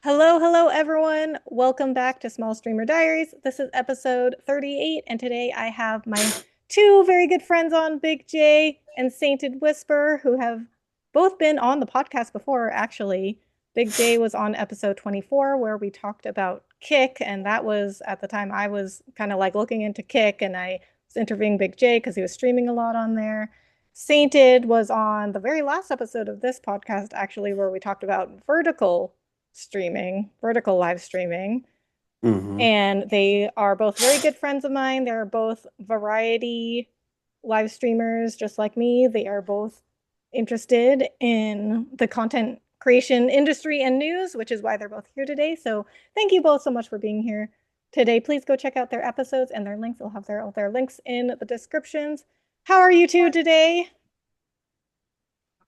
Hello, hello, everyone. Welcome back to Small Streamer Diaries. This is episode 38, and today I have my two very good friends on, BigJ and Sainted Whisper, who have both been on the podcast before, actually. BigJ was on episode 24, where we talked about Kick, and that was at the time I was kind of like looking into Kick, and I was interviewing BigJ because he was streaming a lot on there. Sainted was on the very last episode of this podcast, actually, where we talked about vertical live streaming. Hmm. And they are both very good friends of mine. They're both variety live streamers, just like me. They are both interested in the content creation industry and news, which is why they're both here today. So thank you both so much for being here today. Please go check out their episodes and their links. They'll have their links in the descriptions. How are you two today?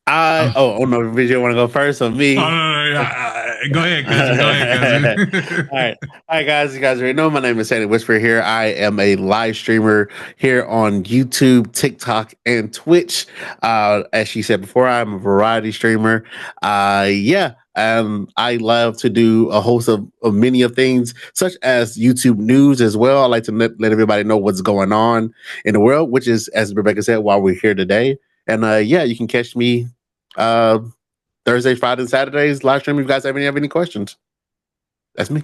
I Um, oh no, Vijay want to go first or oh, me? no, no, no, Okay. go ahead, cousin. Go ahead, All right, cousin. all right, guys. You guys already know my name is Sandy Whisper here. I am a live streamer here on YouTube, TikTok, and Twitch. As she said before, I'm a variety streamer. Yeah. I love to do a host of many of things, such as YouTube news as well. I like to let everybody know what's going on in the world, which is, as Rebecca said, why we're here today. And yeah, you can catch me uh, Thursday, Friday, and Saturdays live stream. If you guys have any questions, that's me.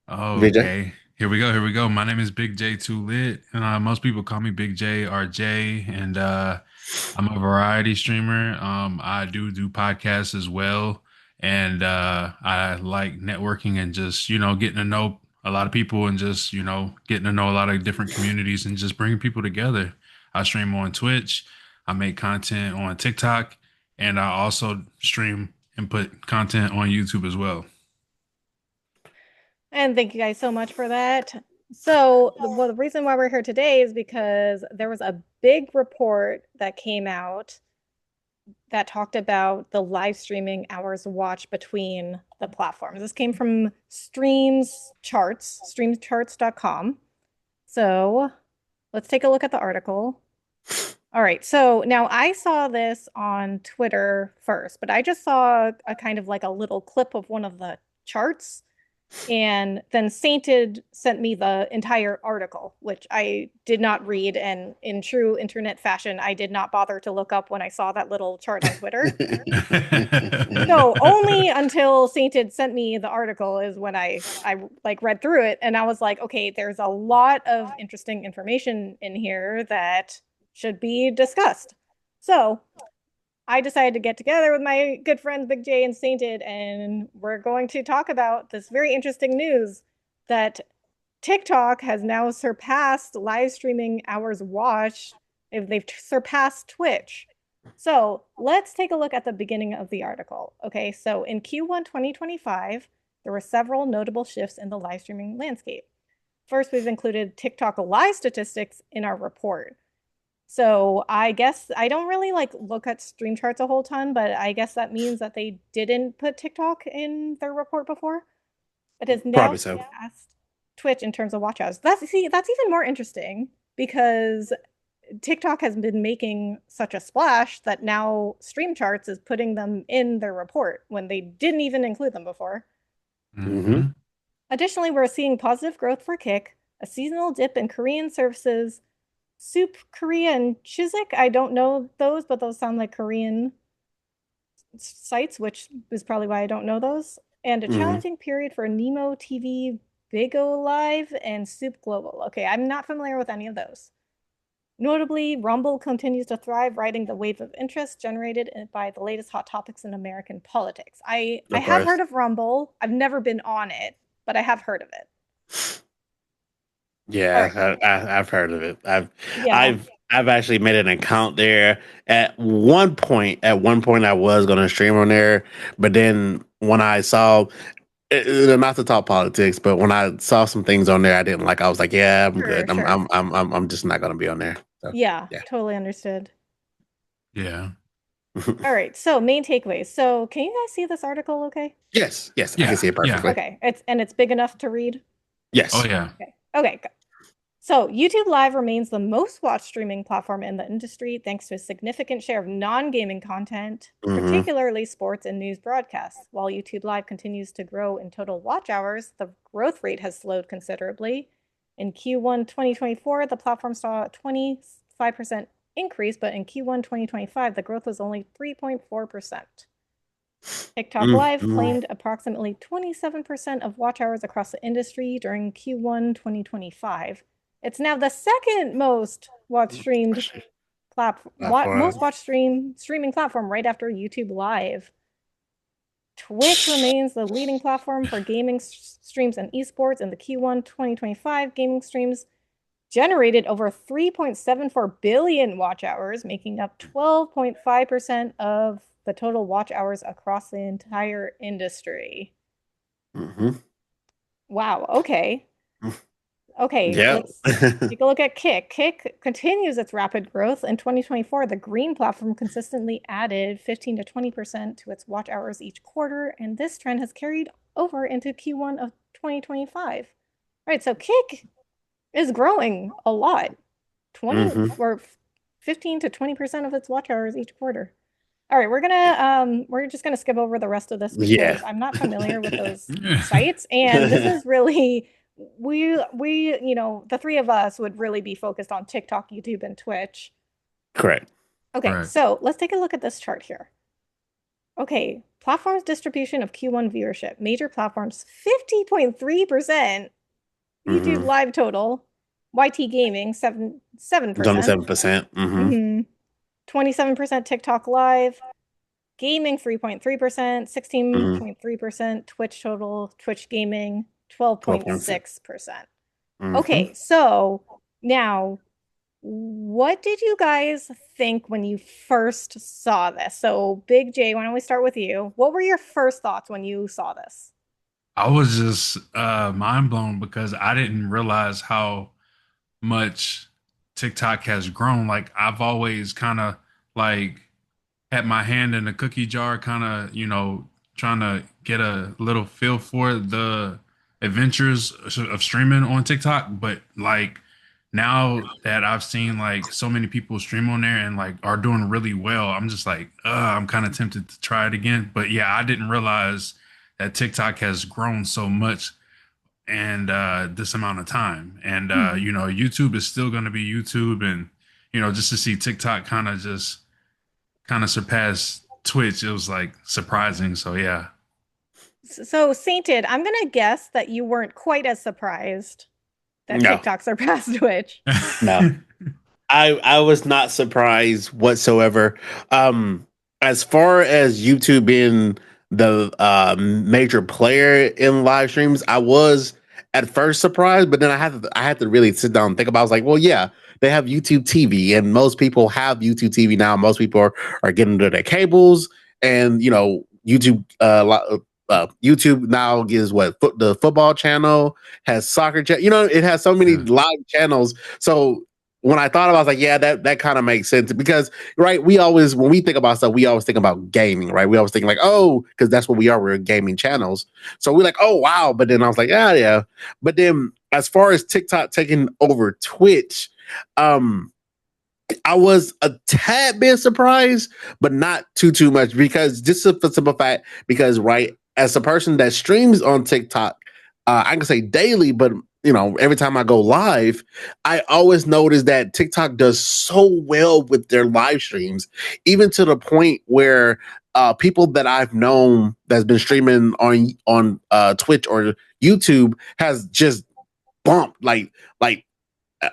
VJ. Okay, here we go. Here we go. My name is Big J Too Lit, and most people call me Big J or J, and I'm a variety streamer. I do podcasts as well, and I like networking and just getting to know a lot of people and just getting to know a lot of different communities and just bringing people together. I stream on Twitch. I make content on TikTok, and I also stream and put content on YouTube as well. And thank you guys so much for that. So, the reason why we're here today is because there was a big report that came out that talked about the live streaming hours watched between the platforms. This came from streamcharts.com. So, let's take a look at the article. All right. So now I saw this on Twitter first, but I just saw a kind of like a little clip of one of the charts. And then Sainted sent me the entire article, which I did not read. And in true internet fashion, I did not bother to look up when I saw that little chart on Twitter. So only until Sainted sent me the article is when I like read through it, and I was like, okay, there's a lot of interesting information in here that should be discussed. So I decided to get together with my good friends Big J and Sainted, and we're going to talk about this very interesting news that TikTok has now surpassed live streaming hours watched if they've surpassed Twitch. So let's take a look at the beginning of the article. Okay, so in Q1 2025, there were several notable shifts in the live streaming landscape. First, we've included TikTok live statistics in our report. So I guess I don't really like look at stream charts a whole ton, but I guess that means that they didn't put TikTok in their report before. It has now Probably so. surpassed Twitch in terms of watch hours. That's even more interesting because TikTok has been making such a splash that now Stream Charts is putting them in their report when they didn't even include them before. Hmm. Hmm. Additionally, we're seeing positive growth for Kick, a seasonal dip in Korean services, Soup Korea and Chiswick. I don't know those, but those sound like Korean sites, which is probably why I don't know those. And a Hmm. challenging period for Nemo TV, Big O Live, and Soup Global. Okay, I'm not familiar with any of those. Notably, Rumble continues to thrive, riding the wave of interest generated by the latest hot topics in American politics. I Of have heard course. of Rumble. I've never been on it, but I have heard of it. All right. Yeah, I've heard of it. Yeah. I've actually made an account there at one point. At one point, I was going to stream on there, but then when I saw, not to talk politics, but when I saw some things on there I didn't like, I was like, yeah, I'm Sure, good. sure. I'm just not going to be on there. So Yeah, yeah. totally understood. Yeah. All right. So, main takeaways. So, can you guys see this article okay? Yes, yes, I can Yeah. see it Yeah. perfectly. Okay. It's bigger enough to read. Oh Yes. yeah. Okay. Okay. So, YouTube Live remains the most watched streaming platform in the industry thanks to a significant share of non-gaming content, Mm-hmm. particularly sports and news broadcasts. While YouTube Live continues to grow in total watch hours, the growth rate has slowed considerably. In Q1 2024, the platform saw a 25% increase, but in Q1 2025, the growth was only 3.4%. TikTok Live Mm-hmm. claimed approximately 27% of watch hours across the industry during Q1 2025. It's now the second most watched streamed Platform. most watched streaming platform right after YouTube Live. Twitch remains the leading platform for gaming streams and esports. In the Q1 2025, gaming streams generated over 3.74 billion watch hours, making up 12.5% of the total watch hours across the entire industry. Mm-hmm. Wow, okay. Okay, Yeah. let's take a look at Kick. Kick continues its rapid growth. In 2024, the green platform consistently added 15 to 20% to its watch hours each quarter, and this trend has carried over into Q1 of 2025. All right, so Kick is growing a lot. 20 Mm-hmm. or 15 to 20% of its watch hours each quarter. All right, we're just gonna skip over the rest of this Yeah. because I'm not familiar with those sites, and this is really the three of us would really be focused on TikTok, YouTube, and Twitch. Correct. Okay, Right. so let's take a look at this chart here. Okay, platforms distribution of Q1 viewership. Major platforms 50.3%. YouTube Mm-hmm. Live total. YT Gaming 7%. 27%. Mm-hmm. Mm-hmm. 27% TikTok Live, gaming 3.3%, Mm-hmm. 16.3%, Twitch total, Twitch gaming 12.6. 12.6%. Mm-hmm. Okay, so now what did you guys think when you first saw this? So, Big J, why don't we start with you? What were your first thoughts when you saw this? I was just mind blown because I didn't realize how much TikTok has grown. Like I've always kind of like had my hand in the cookie jar, kind of, trying to get a little feel for the adventures of streaming on TikTok. But like now that I've seen like so many people stream on there and like are doing really well, I'm just like, I'm kind of tempted to try it again. But yeah, I didn't realize that TikTok has grown so much and this amount of time. And Mhm. YouTube is still going to be YouTube, and just to see TikTok kind of surpass Twitch, it was like surprising. So yeah. So, Sainted, I'm gonna guess that you weren't quite as surprised that No. TikTok surpassed Twitch. No. I was not surprised whatsoever. Um, as far as YouTube being the major player in live streams, I was at first surprised, but then I had to really sit down and think about. I was like, well, yeah, they have YouTube TV, and most people have YouTube TV now. Most people are getting to their cables, and YouTube. YouTube now gives the football channel has soccer channel. It has so many Yeah. live channels. So when I thought about it, I was like, yeah, that kind of makes sense because, right, we always, when we think about stuff, we always think about gaming, right? We always think like, oh, because that's what we are. We're gaming channels. So we're like, oh, wow. But then I was like, yeah, yeah. But then as far as TikTok taking over Twitch, um, I was a tad bit surprised, but not too much because just for simple fact, because right, as a person that streams on TikTok, I can say daily, but every time I go live, I always notice that TikTok does so well with their live streams, even to the point where people that I've known that's been streaming on Twitch or YouTube has just bumped like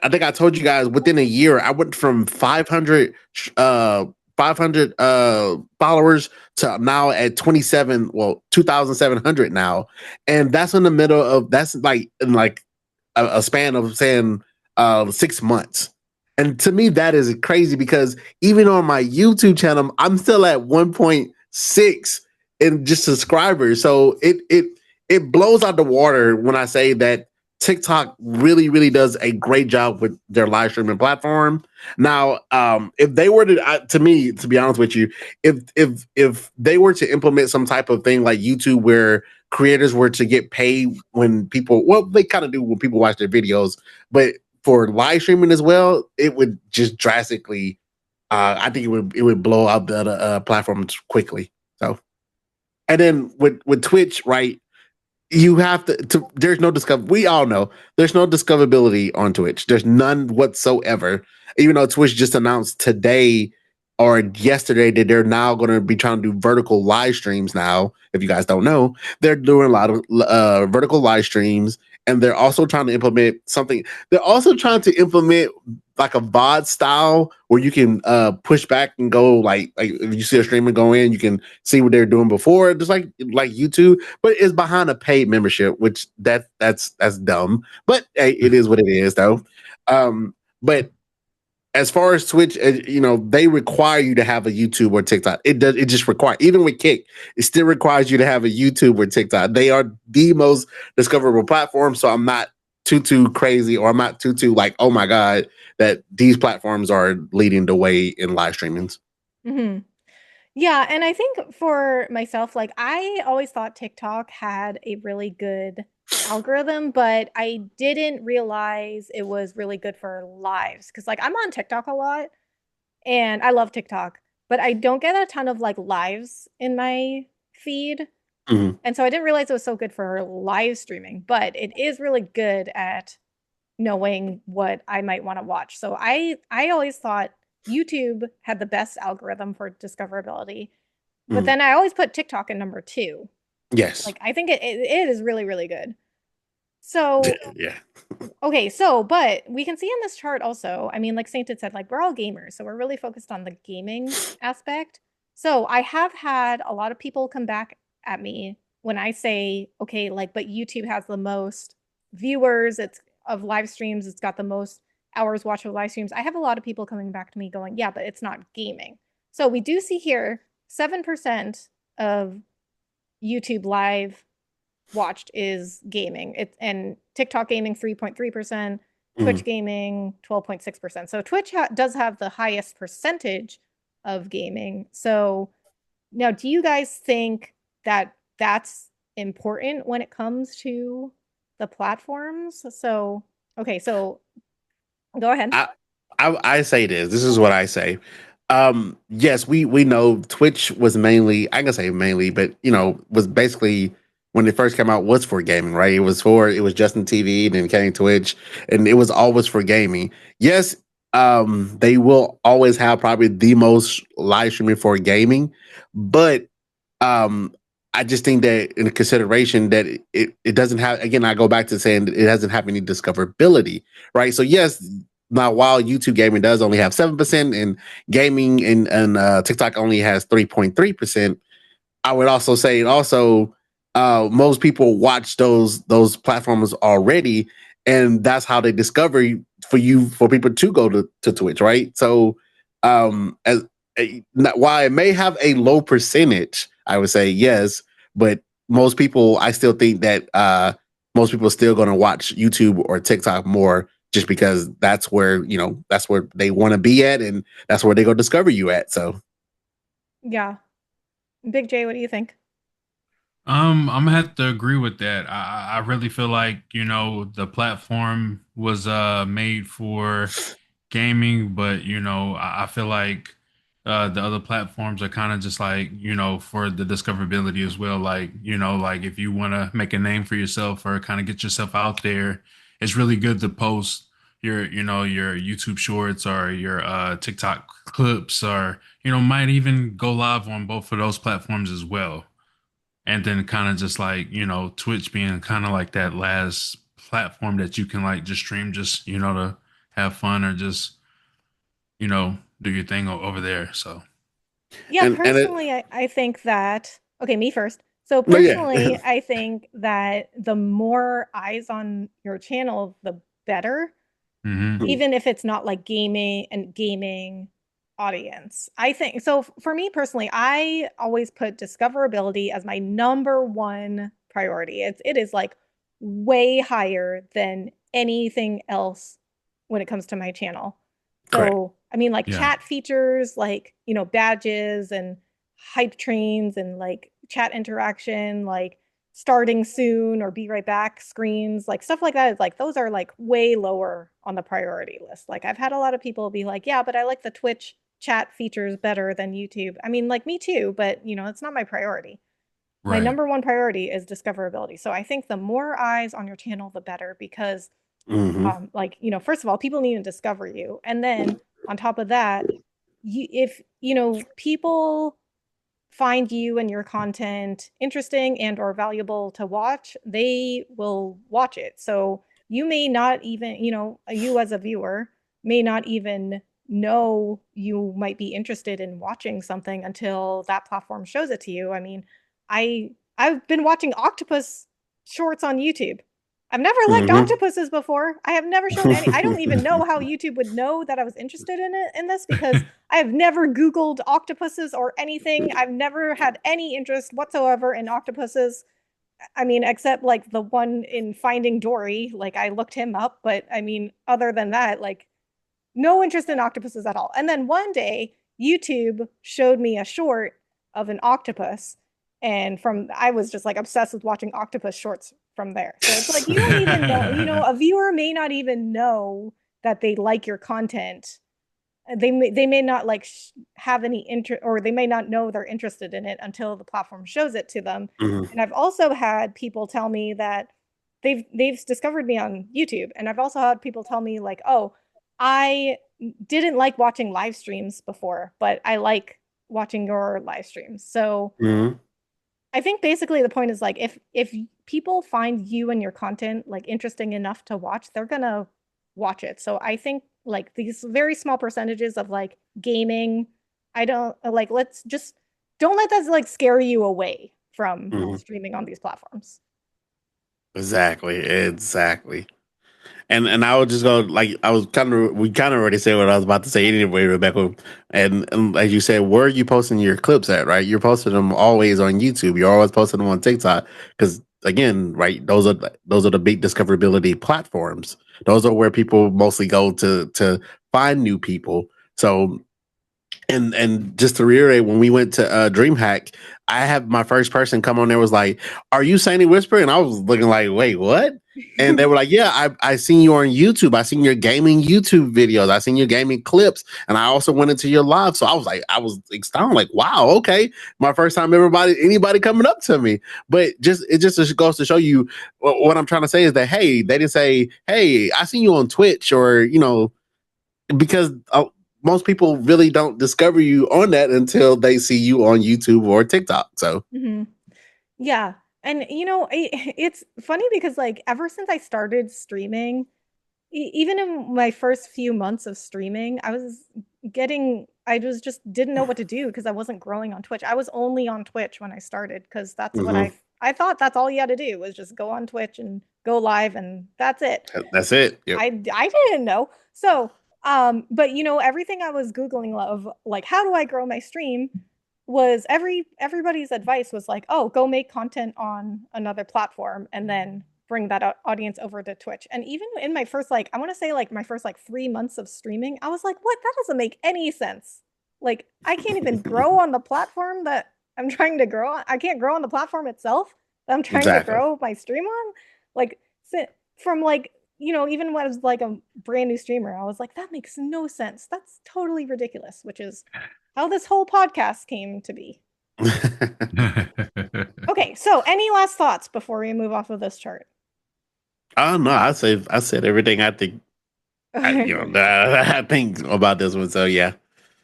I think I told you guys within a year I went from 500 followers to now at 2700 now, and that's in the middle of that's like in like a span of saying 6 months. And to me that is crazy because even on my YouTube channel I'm still at 1.6 in just subscribers. So it blows out the water when I say that TikTok really, really does a great job with their live streaming platform. Now, if they were to me, to be honest with you, if they were to implement some type of thing like YouTube, where creators were to get paid when people, well, they kind of do when people watch their videos, but for live streaming as well, it would just drastically. I think it would blow out the other platforms quickly. So, and then with Twitch, right? You have to there's no discover we all know there's no discoverability on Twitch. There's none whatsoever. Even though Twitch just announced today or yesterday that they're now going to be trying to do vertical live streams now. If you guys don't know, they're doing a lot of vertical live streams, and they're also trying to implement something. They're also trying to implement like a VOD style where you can push back and go like if you see a streamer go in, you can see what they're doing before, just like YouTube, but it's behind a paid membership, which that's dumb. But hey, it is what it is, though. But as far as Twitch, they require you to have a YouTube or TikTok. It does. It just requires, even with Kick, it still requires you to have a YouTube or TikTok. They are the most discoverable platform. So I'm not too crazy, or I'm not too like, oh my god, that these platforms are leading the way in live streamings. Hmm. Yeah, and I think for myself, like I always thought TikTok had a really good algorithm, but I didn't realize it was really good for lives because like I'm on TikTok a lot and I love TikTok, but I don't get a ton of like lives in my feed. Mhm. And so I didn't realize it was so good for live streaming, but it is really good at knowing what I might want to watch. So I always thought YouTube had the best algorithm for discoverability, but Mhm. then I always put TikTok in number two. Yes. Like I think it is really really good. So Yeah. okay, so but we can see in this chart also, I mean, like Saint had said, like we're all gamers, so we're really focused on the gaming aspect. So I have had a lot of people come back at me when I say, okay, like, but YouTube has the most viewers, it's of live streams, it's got the most hours watched of live streams. I have a lot of people coming back to me going, yeah, but it's not gaming. So we do see here 7% of YouTube live watched is gaming. It's and TikTok gaming 3.3%, Mhm. Twitch gaming 12.6%. So Twitch does have the highest percentage of gaming. So now do you guys think that that's important when it comes to the platforms? So okay, so go ahead. I, I say this. This is what I say. Yes, we know Twitch was mainly, I can say mainly, but was basically when it first came out was for gaming, right? It was Justin TV, then came Twitch, and it was always for gaming. Yes, they will always have probably the most live streaming for gaming, but um I just think that in consideration that it doesn't have, again, I go back to saying that it doesn't have any discoverability, right? So yes, now while YouTube gaming does only have 7%, and gaming and TikTok only has 3.3%, I would also say also most people watch those platforms already, and that's how they discover for people to go to Twitch, right? So as while it may have a low percentage, I would say yes, but most people, I still think that most people are still going to watch YouTube or TikTok more, just because that's where they want to be at, and that's where they go discover you at. So Yeah. Big J, what do you think? I'm gonna have to agree with that. I really feel like, the platform was made for gaming, but I feel like the other platforms are kind of just like, for the discoverability as well. Like, like if you want to make a name for yourself or kind of get yourself out there, it's really good to post your YouTube shorts or your TikTok clips, or might even go live on both of those platforms as well. And then kind of just like, Twitch being kind of like that last platform that you can like just stream, just, to have fun or just, do your thing over there. So, Yeah, and it personally, I think that, okay, me first. So no, yeah. personally, I think that the more eyes on your channel, the better, hmm even if it's not like gaming audience. I think so for me personally, I always put discoverability as my number one priority. It is like way higher than anything else when it comes to my channel. Correct. So, I mean, like yeah. chat features, like, badges and hype trains and like chat interaction, like starting soon or be right back screens, like stuff like that is like those are like way lower on the priority list. Like I've had a lot of people be like, yeah, but I like the Twitch chat features better than YouTube. I mean, like me too, but it's not my priority. My Right. number one priority is discoverability. So I think the more eyes on your channel, the better because Hmm. like, first of all, people need to discover you. And then on top of that, if, people find you and your content interesting and or valuable to watch, they will watch it. So you may not even, you as a viewer may not even know you might be interested in watching something until that platform shows it to you. I mean, I've been watching octopus shorts on YouTube. I've never liked Hmm. octopuses before. I have never shown any. I don't even know how YouTube would know that I was interested in this because I have never Googled octopuses or anything. I've never had any interest whatsoever in octopuses. I mean, except like the one in Finding Dory, like I looked him up, but I mean, other than that, like no interest in octopuses at all. And then one day, YouTube showed me a short of an octopus. And from I was just like obsessed with watching octopus shorts from there. So it's like you don't even know, a viewer may not even know that they like your content. They may not like have any interest, or they may not know they're interested in it until the platform shows it to them. Hmm. And I've also had people tell me that they've discovered me on YouTube, and I've also had people tell me like, oh, I didn't like watching live streams before, but I like watching your live streams. So Hmm. I think basically the point is like if people find you and your content like interesting enough to watch, they're gonna watch it. So I think like these very small percentages of like gaming, I don't like let's just don't let that like scare you away from Hmm. streaming on these platforms. Exactly. Exactly. And I would just go like I was kind of we kind of already said what I was about to say anyway, Rebecca. And as you said, where are you posting your clips at? Right, you're posting them always on YouTube. You're always posting them on TikTok because again, right, those are the big discoverability platforms. Those are where people mostly go to find new people. So and just to reiterate, when we went to DreamHack, I have my first person come on there was like, "Are you Sandy Whisper?" And I was looking like, "Wait, what?" And they were like, "Yeah, I seen you on YouTube. I seen your gaming YouTube videos. I seen your gaming clips, and I also went into your live." So I was like, I was astounded, like, "Wow, okay." My first time anybody coming up to me, but it just goes to show you what I'm trying to say is that hey, they didn't say, "Hey, I seen you on Twitch," or because most people really don't discover you on that until they see you on YouTube or TikTok. So, Mhm. Yeah. And it's funny because like ever since I started streaming, even in my first few months of streaming, I was just didn't know what to do because I wasn't growing on Twitch. I was only on Twitch when I started because that's what mhm, I thought that's all you had to do was just go on Twitch and go live and that's it. that's it. Yep. I didn't know. So, but everything I was Googling of like how do I grow my stream was everybody's advice was like, oh, go make content on another platform and then bring that audience over to Twitch. And even in my first like I want to say like my first like 3 months of streaming, I was like, what? That doesn't make any sense. Like I can't even grow on the platform that I'm trying to grow on. I can't grow on the platform itself that I'm trying to Exactly. grow my stream on. Like from like even when I was like a brand new streamer, I was like, that makes no sense. That's totally ridiculous, which is how this whole podcast came to be. Okay, so any last thoughts before we move off of this chart? Oh no, I said everything I think. Okay. I think about this one. So yeah.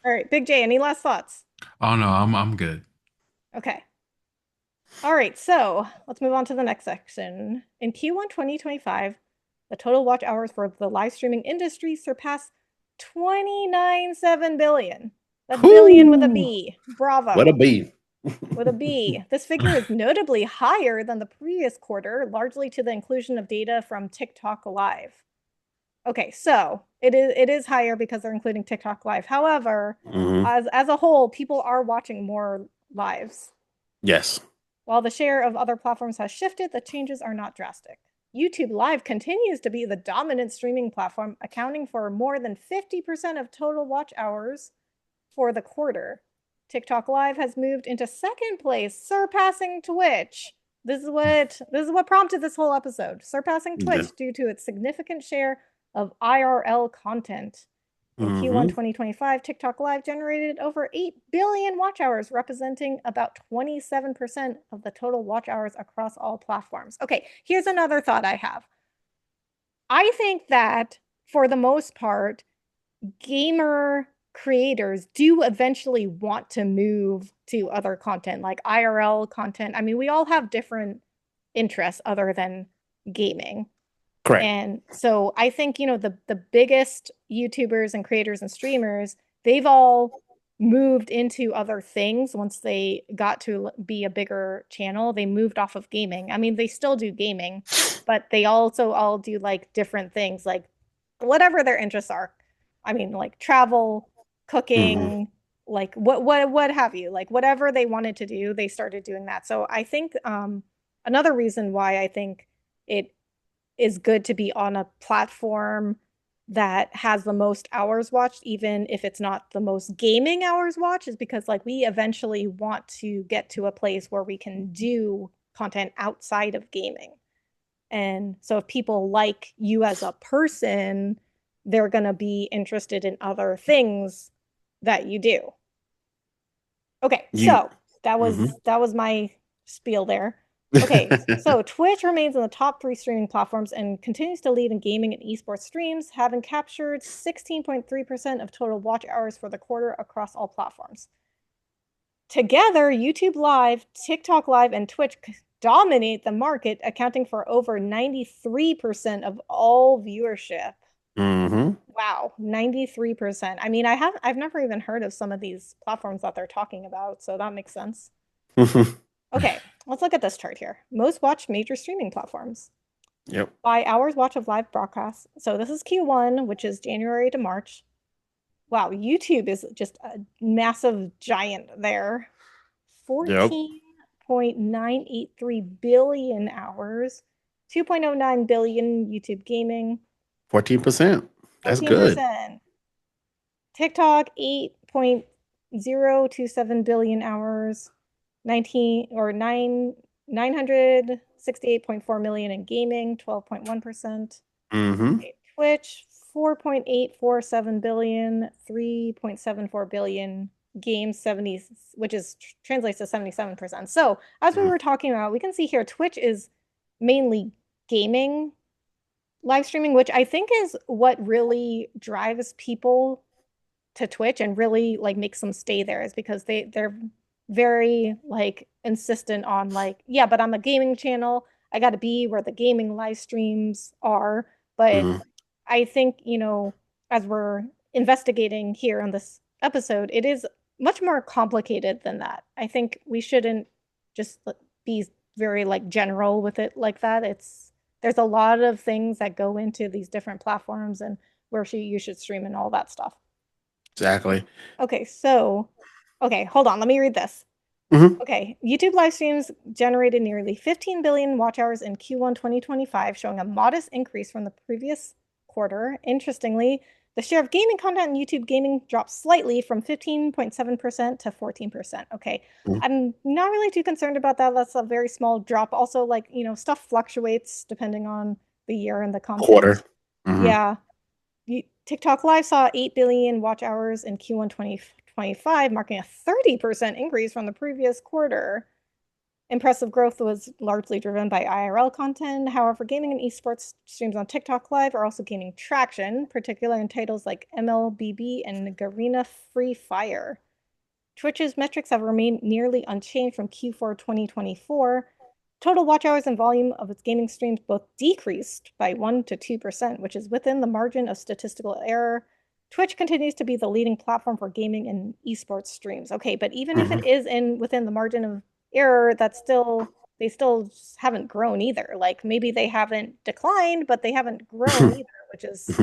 All right, Big J, any last thoughts? Oh no, I'm good. Okay. All right, so let's move on to the next section. In Q1 2025, the total watch hours for the live streaming industry surpassed 29.7 billion. That's billion with a Whoo! B. What a Bravo. beef. With a B. This figure is notably higher than the previous quarter, largely to the inclusion of data from TikTok Live. Okay, so it is higher because they're including TikTok Live. However, Hmm. as a whole, people are watching more lives. Yes. While the share of other platforms has shifted, the changes are not drastic. YouTube Live continues to be the dominant streaming platform, accounting for more than 50% of total watch hours for the quarter. TikTok Live has moved into second place, surpassing Twitch. This is what prompted this whole episode. Surpassing Yeah. Twitch due to its significant share of IRL content. In Q1 Mm-hmm. 2025, TikTok Live generated over 8 billion watch hours, representing about 27% of the total watch hours across all platforms. Okay, here's another thought I have. I think that for the most part, gamer creators do eventually want to move to other content like IRL content. I mean, we all have different interests other than gaming. Correct. And so I think, the biggest YouTubers and creators and streamers, they've all moved into other things once they got to be a bigger channel. They moved off of gaming. I mean, they still do gaming, but they also all do like different things, like whatever their interests are. I mean, like travel, Mm-hmm. cooking, like what have you. Like whatever they wanted to do, they started doing that. So I think another reason why I think it is good to be on a platform that has the most hours watched, even if it's not the most gaming hours watched, is because like we eventually want to get to a place where we can do content outside of gaming. And so if people like you as a person, they're going to be interested in other things that you do. Okay, You. so that Mm-hmm. was that was my spiel there. Okay, so Twitch remains in the top three streaming platforms and continues to lead in gaming and esports streams, having captured 16.3% of total watch hours for the quarter across all platforms. Together, YouTube Live, TikTok Live, and Twitch dominate the market, accounting for over 93% of all viewership. Mm-hmm. Wow, 93%. I mean, I've never even heard of some of these platforms that they're talking about, so that makes sense. Okay, let's look at this chart here. Most watched major streaming platforms Yep. by hours watch of live broadcasts. So this is Q1, which is January to March. Wow, YouTube is just a massive giant there. Yep. 14.983 billion hours, 2.09 billion YouTube gaming, 14%. That's good. 14%. TikTok 8.027 billion hours, 19 or 968.4 million in gaming, 12.1%. Mm-hmm. Okay, Twitch 4.847 billion, 3.74 billion games, 70, which is translates to 77%. So, as we Mm-hmm. were talking about, we can see here Twitch is mainly gaming live streaming, which I think is what really drives people to Twitch and really like makes them stay there, is because they're very like insistent on like, yeah, but I'm a gaming channel. I got to be where the gaming live streams are. But Mm-hmm. I think, as we're investigating here on this episode, it is much more complicated than that. I think we shouldn't just be very like general with it like that. There's a lot of things that go into these different platforms and where you should stream and all that stuff. Exactly. Okay, okay, hold on. Let me read this. Mm-hmm. Okay, YouTube live streams generated nearly 15 billion watch hours in Q1 2025, showing a modest increase from the previous quarter. Interestingly, the share of gaming content in YouTube gaming dropped slightly from 15.7% to 14%. Okay, I'm not really too concerned about that. That's a very small drop. Also, like, stuff fluctuates depending on the year and the Quarter. content. Mm-hmm. Yeah, TikTok Live saw 8 billion watch hours in Q1 2025, marking a 30% increase from the previous quarter. Impressive growth was largely driven by IRL content. However, gaming and esports streams on TikTok Live are also gaining traction, particularly in titles like MLBB and Garena Free Fire. Twitch's metrics have remained nearly unchanged from Q4 2024. Total watch hours and volume of its gaming streams both decreased by 1 to 2%, which is within the margin of statistical error. Twitch continues to be the leading platform for gaming and esports streams. Okay, but even if Mm-hmm. it is within the margin of error, they still haven't grown either. Like maybe they haven't declined, but they haven't grown either, which is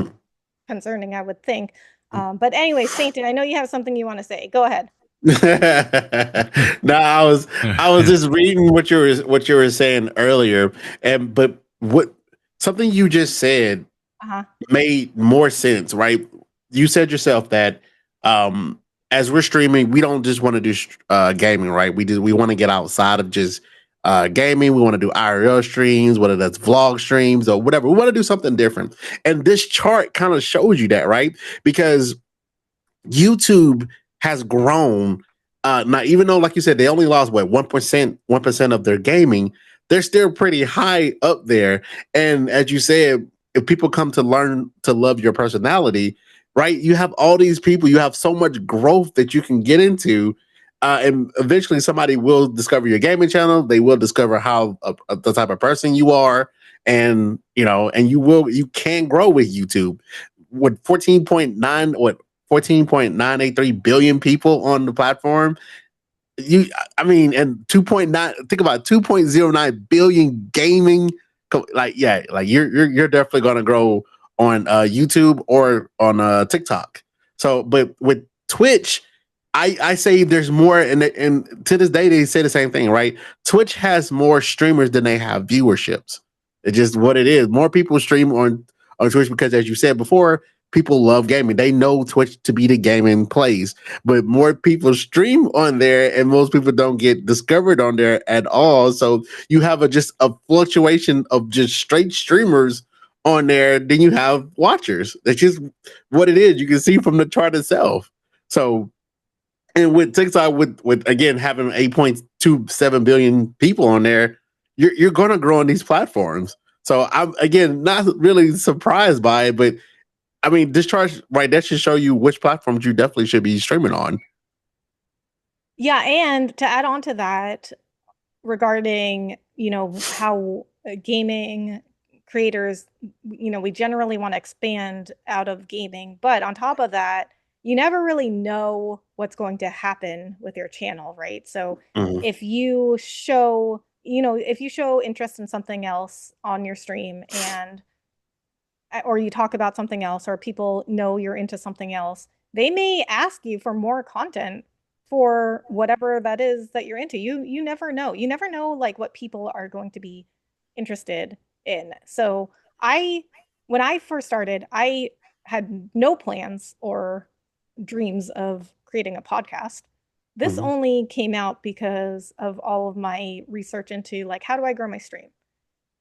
concerning, I would think. But anyway, Sainted, I know you have something you want to say. Go ahead. No, I was just reading what you were saying earlier, but what something you just said Uh-huh. made more sense, right? You said yourself that um as we're streaming, we don't just want to do gaming, right? We want to get outside of just gaming. We want to do IRL streams, whether that's vlog streams or whatever. We want to do something different. And this chart kind of shows you that, right? Because YouTube has grown. Now, even though, like you said, they only lost what 1% of their gaming, they're still pretty high up there. And as you said, if people come to learn to love your personality, right? You have all these people, you have so much growth that you can get into. And eventually somebody will discover your gaming channel. They will discover how the type of person you are. And and you can grow with YouTube with 14.983 billion people on the platform. I mean, and 2.9, think about 2.09 billion gaming. Like, yeah, like you're definitely going to grow on YouTube or on TikTok. So, but with Twitch, I say there's more, and to this day they say the same thing, right? Twitch has more streamers than they have viewerships. It's just what it is. More people stream on Twitch because, as you said before, people love gaming. They know Twitch to be the gaming place, but more people stream on there, and most people don't get discovered on there at all. So you have just a fluctuation of just straight streamers on there. Then you have watchers. That's just what it is. You can see from the chart itself. So, and with TikTok, with again having 8.27 billion people on there, you're going to grow on these platforms. So I'm again not really surprised by it, but I mean, this chart right that should show you which platforms you definitely should be streaming on. Yeah, and to add on to that, regarding, how gaming creators, we generally want to expand out of gaming, but on top of that, you never really know what's going to happen with your channel, right? So Mhm. if you show interest in something else on your stream, and or you talk about something else, or people know you're into something else, they may ask you for more content for whatever that is that you're into. You never know. You never know like what people are going to be interested in. So I when I first started, I had no plans or dreams of creating a podcast. This Mhm. only came out because of all of my research into like how do I grow my stream.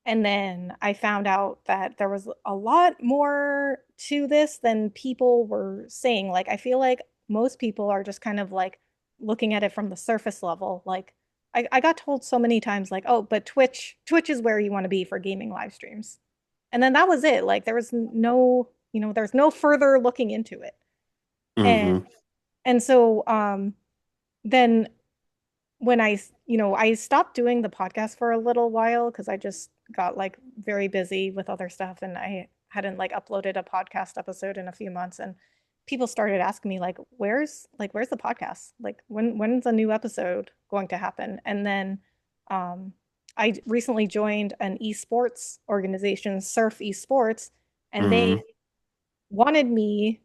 And then I found out that there was a lot more to this than people were saying. Like, I feel like most people are just kind of like looking at it from the surface level. Like, I got told so many times, like, oh, but Twitch is where you want to be for gaming live streams. And then that was it. Like, there was no, there's no further looking into it. And Mhm. so then when I stopped doing the podcast for a little while because I just got like very busy with other stuff, and I hadn't like uploaded a podcast episode in a few months, and people started asking me like where's the podcast? Like when's a new episode going to happen? And then um I recently joined an esports organization, Surf Esports, and they Mhm. wanted me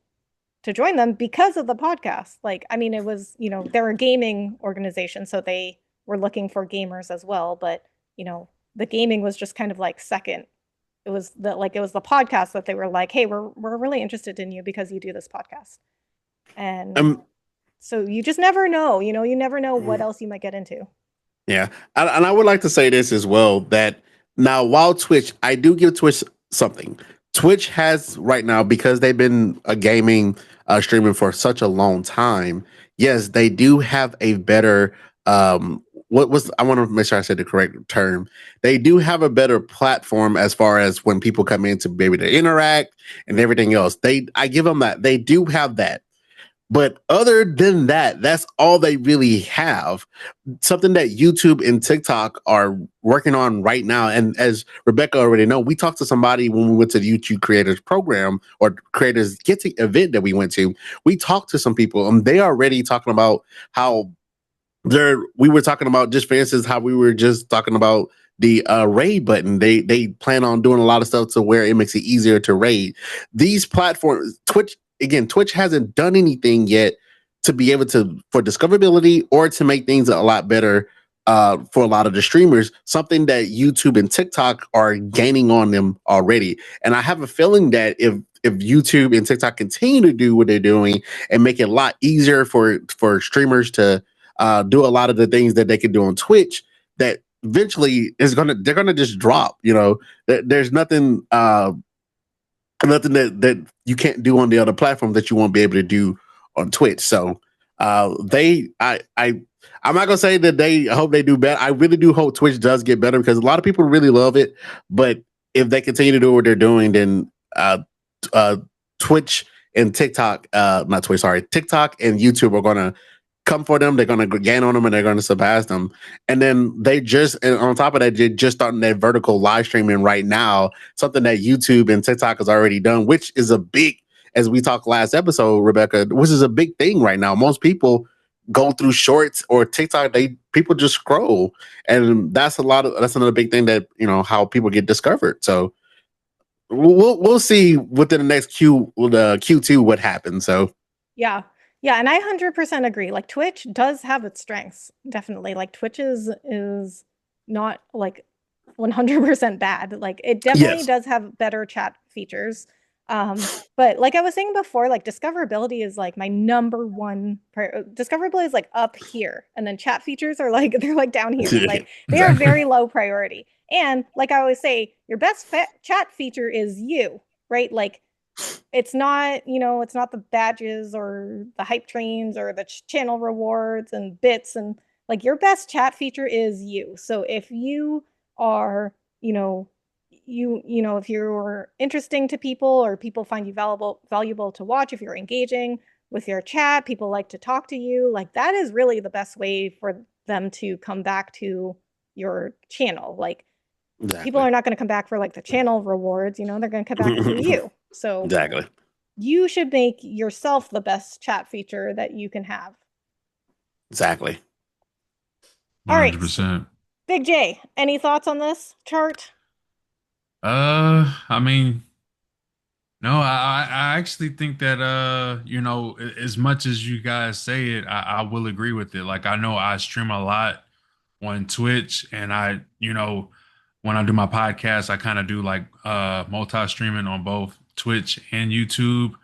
to join them because of the podcast. Like, I mean, it was, they're a gaming organization, so they were looking for gamers as well, but, the gaming was just kind of like second. It was the podcast that they were like, "Hey, we're really interested in you because you do this podcast." And Um, so you just never know, you never know what else you might get into. Yeah, and I would like to say this as well that now while Twitch, I do give Twitch something. Twitch has right now because they've been a gaming streaming for such a long time. Yes, they do have a better what was I want to make sure I said the correct term. They do have a better platform as far as when people come in to be able to interact and everything else. I give them that. They do have that. But other than that, that's all they really have. Something that YouTube and TikTok are working on right now. And as Rebecca already know, we talked to somebody when we went to the YouTube Creators Program or Creators Getting event that we went to. We talked to some people, and they are already talking about how we were talking about, just for instance, how we were just talking about the raid button. They plan on doing a lot of stuff to where it makes it easier to raid. These platforms, Twitch hasn't done anything yet to be able to for discoverability or to make things a lot better for a lot of the streamers, something that YouTube and TikTok are gaining on them already. And I have a feeling that if YouTube and TikTok continue to do what they're doing and make it a lot easier for streamers to do a lot of the things that they could do on Twitch, that eventually is gonna they're gonna just drop. There's nothing that you can't do on the other platform that you won't be able to do on Twitch. So they I'm not gonna say that I hope they do better. I really do hope Twitch does get better because a lot of people really love it. But if they continue to do what they're doing, then uh Twitch and TikTok, not Twitch, sorry, TikTok and YouTube are gonna come for them. They're going to gain on them and they're going to surpass them. And then and on top of that, they're just starting that vertical live streaming right now, something that YouTube and TikTok has already done, which is a big, as we talked last episode, Rebecca, which is a big thing right now. Most people go through shorts or TikTok, people just scroll. And that's another big thing that, how people get discovered. So we'll see within the next Q2 what happens. So Yeah. Yeah, and I 100% agree. Like Twitch does have its strengths, definitely. Like Twitch is not like 100% bad. Like it definitely yes. does have better chat features. But like I was saying before, like discoverability is like my number one discoverability is like up here, and then chat features are like they're like down here. Like they are Exactly. very low priority. And like I always say, your best chat feature is you, right? Like it's not, it's not the badges or the hype trains or the channel rewards and bits, and like your best chat feature is you. So if you are, if you're interesting to people or people find you valuable to watch, if you're engaging with your chat, people like to talk to you, like that is really the best way for them to come back to your channel. Like people Exactly. are not going to come back for like the channel rewards, they're going to come back to you. So Exactly. you should make yourself the best chat feature that you can have. Exactly. All right, 100%. Big J, any thoughts on this chart? I mean, no, I actually think that as much as you guys say it, I will agree with it. Like I know I stream a lot on Twitch and when I do my podcast, I kind of do like multi-streaming on both Twitch and YouTube.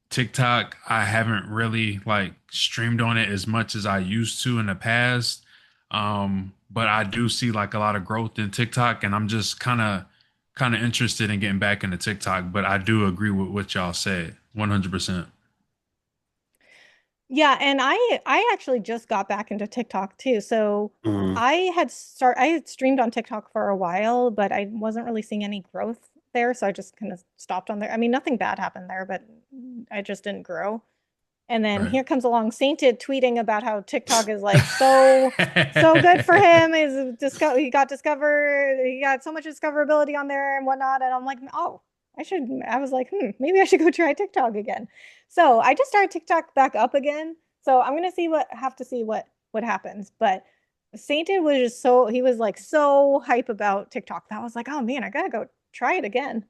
TikTok, I haven't really like streamed on it as much as I used to in the past. But I do see like a lot of growth in TikTok and I'm just kind of interested in getting back into TikTok, but I do agree with what y'all said. 100%. Yeah, and I actually just got back into TikTok too. So Mhm. I had streamed on TikTok for a while, but I wasn't really seeing any growth there, so I just kind of stopped on there. I mean, nothing bad happened there, but I just didn't grow. And then Right. here comes along Sainted tweeting about how TikTok is like so good for him. He got discovered, he got so much discoverability on there and whatnot. And I'm like, oh, I was like, maybe I should go try TikTok again. So I just started TikTok back up again. So I'm gonna have to see what happens. But Sainted was just he was like so hype about TikTok that I was like, oh man, I gotta go try it again.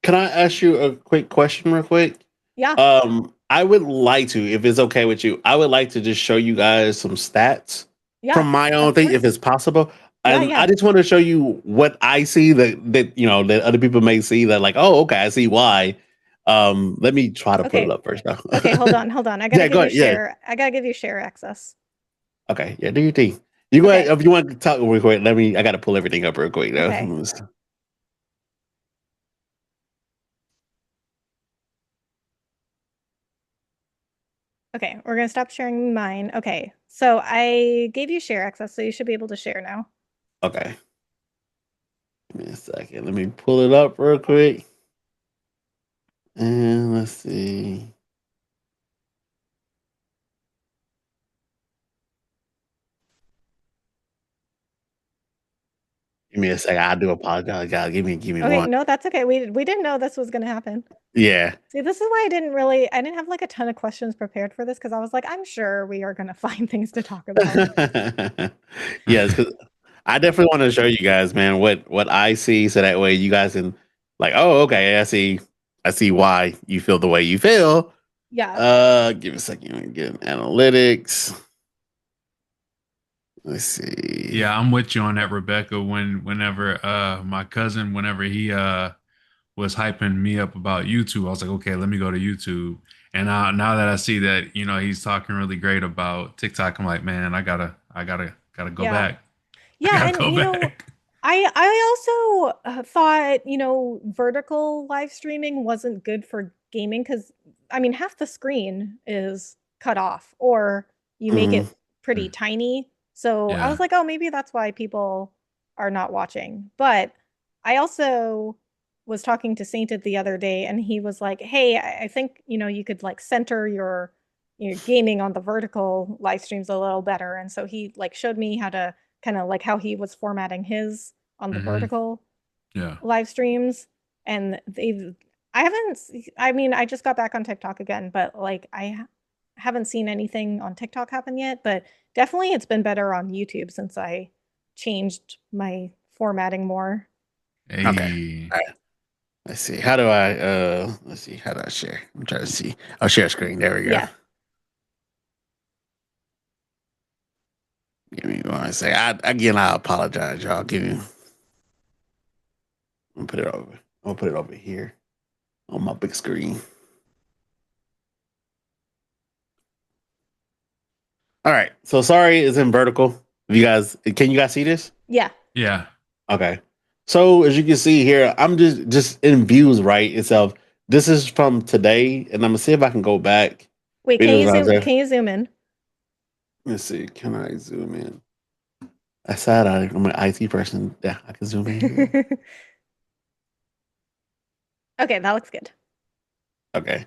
Can I ask you a quick question, real quick? Yeah, I would like to, if it's okay with you, I would like to just show you guys some stats from yeah, my own of thing, if course. it's possible. Yeah, And I yeah. just want to show you what I see that other people may see that like, oh, okay, I see why. Let me try to pull it Okay. up first now. Okay, hold on, hold on. I gotta Yeah, give go you ahead. Yeah. share. I gotta give you share access. Okay. Yeah, do your thing. You go ahead Okay, if you want to talk real quick. I gotta pull everything up real quick though. okay, okay. We're gonna stop sharing mine. Okay, so I gave you share access, so you should be able to share now. Okay. Give me a second. Let me pull it up real quick. And let's see. Give me a second. I do apologize, guys. Give me Okay, one. no, that's okay. We didn't know this was gonna happen. Yeah. See, this is why I didn't have like a ton of questions prepared for this because I was like, I'm sure we are gonna find things to talk about. Yes, because I definitely want to show you guys, man, what I see, so that way you guys can like, oh, okay, I see why you feel the way you feel. Yeah, Give me a second. Let me get analytics. Let's see. Yeah, I'm with you on that, Rebecca. Whenever my cousin, whenever he was hyping me up about YouTube, I was like, okay, let me go to YouTube. And now that I see that, he's talking really great about TikTok, I'm like, man, I gotta go yeah. back. I Yeah, gotta and go back. I also thought, vertical live streaming wasn't good for gaming because I mean half the screen is cut off or you make Hmm. it pretty tiny. So I Yeah. was like, oh, maybe that's why people are not watching. But I also was talking to Sainted the other day and he was like, hey, I think, you could like center your gaming on the vertical live streams a little better. And so he like showed me how to kind of like how he was formatting his on the Hmm. vertical Yeah. live streams. And I haven't, I mean, I just got back on TikTok again, but like haven't seen anything on TikTok happen yet. But definitely it's been better on YouTube since I changed my formatting more. Okay. Hey. All right. Let's see. How do I let's see, how do I share? I'm trying to see. I'll share screen. There we go. Yeah. Give me one second. Again, I apologize, y'all. Give me. I'm gonna put it over. I'm gonna put it over here on my big screen. All right. So sorry, it's in vertical. You guys, can you guys see this? Yeah. Yeah. Okay. So as you can see here, I'm just in views right itself. This is from today, and I'm gonna see if I can go back. Wait, can Videos you I was zoom there. can you zoom in? Let's see. Can I zoom in? I said I'm an IT person. Yeah, I can zoom in here. Okay, that looks good. Okay.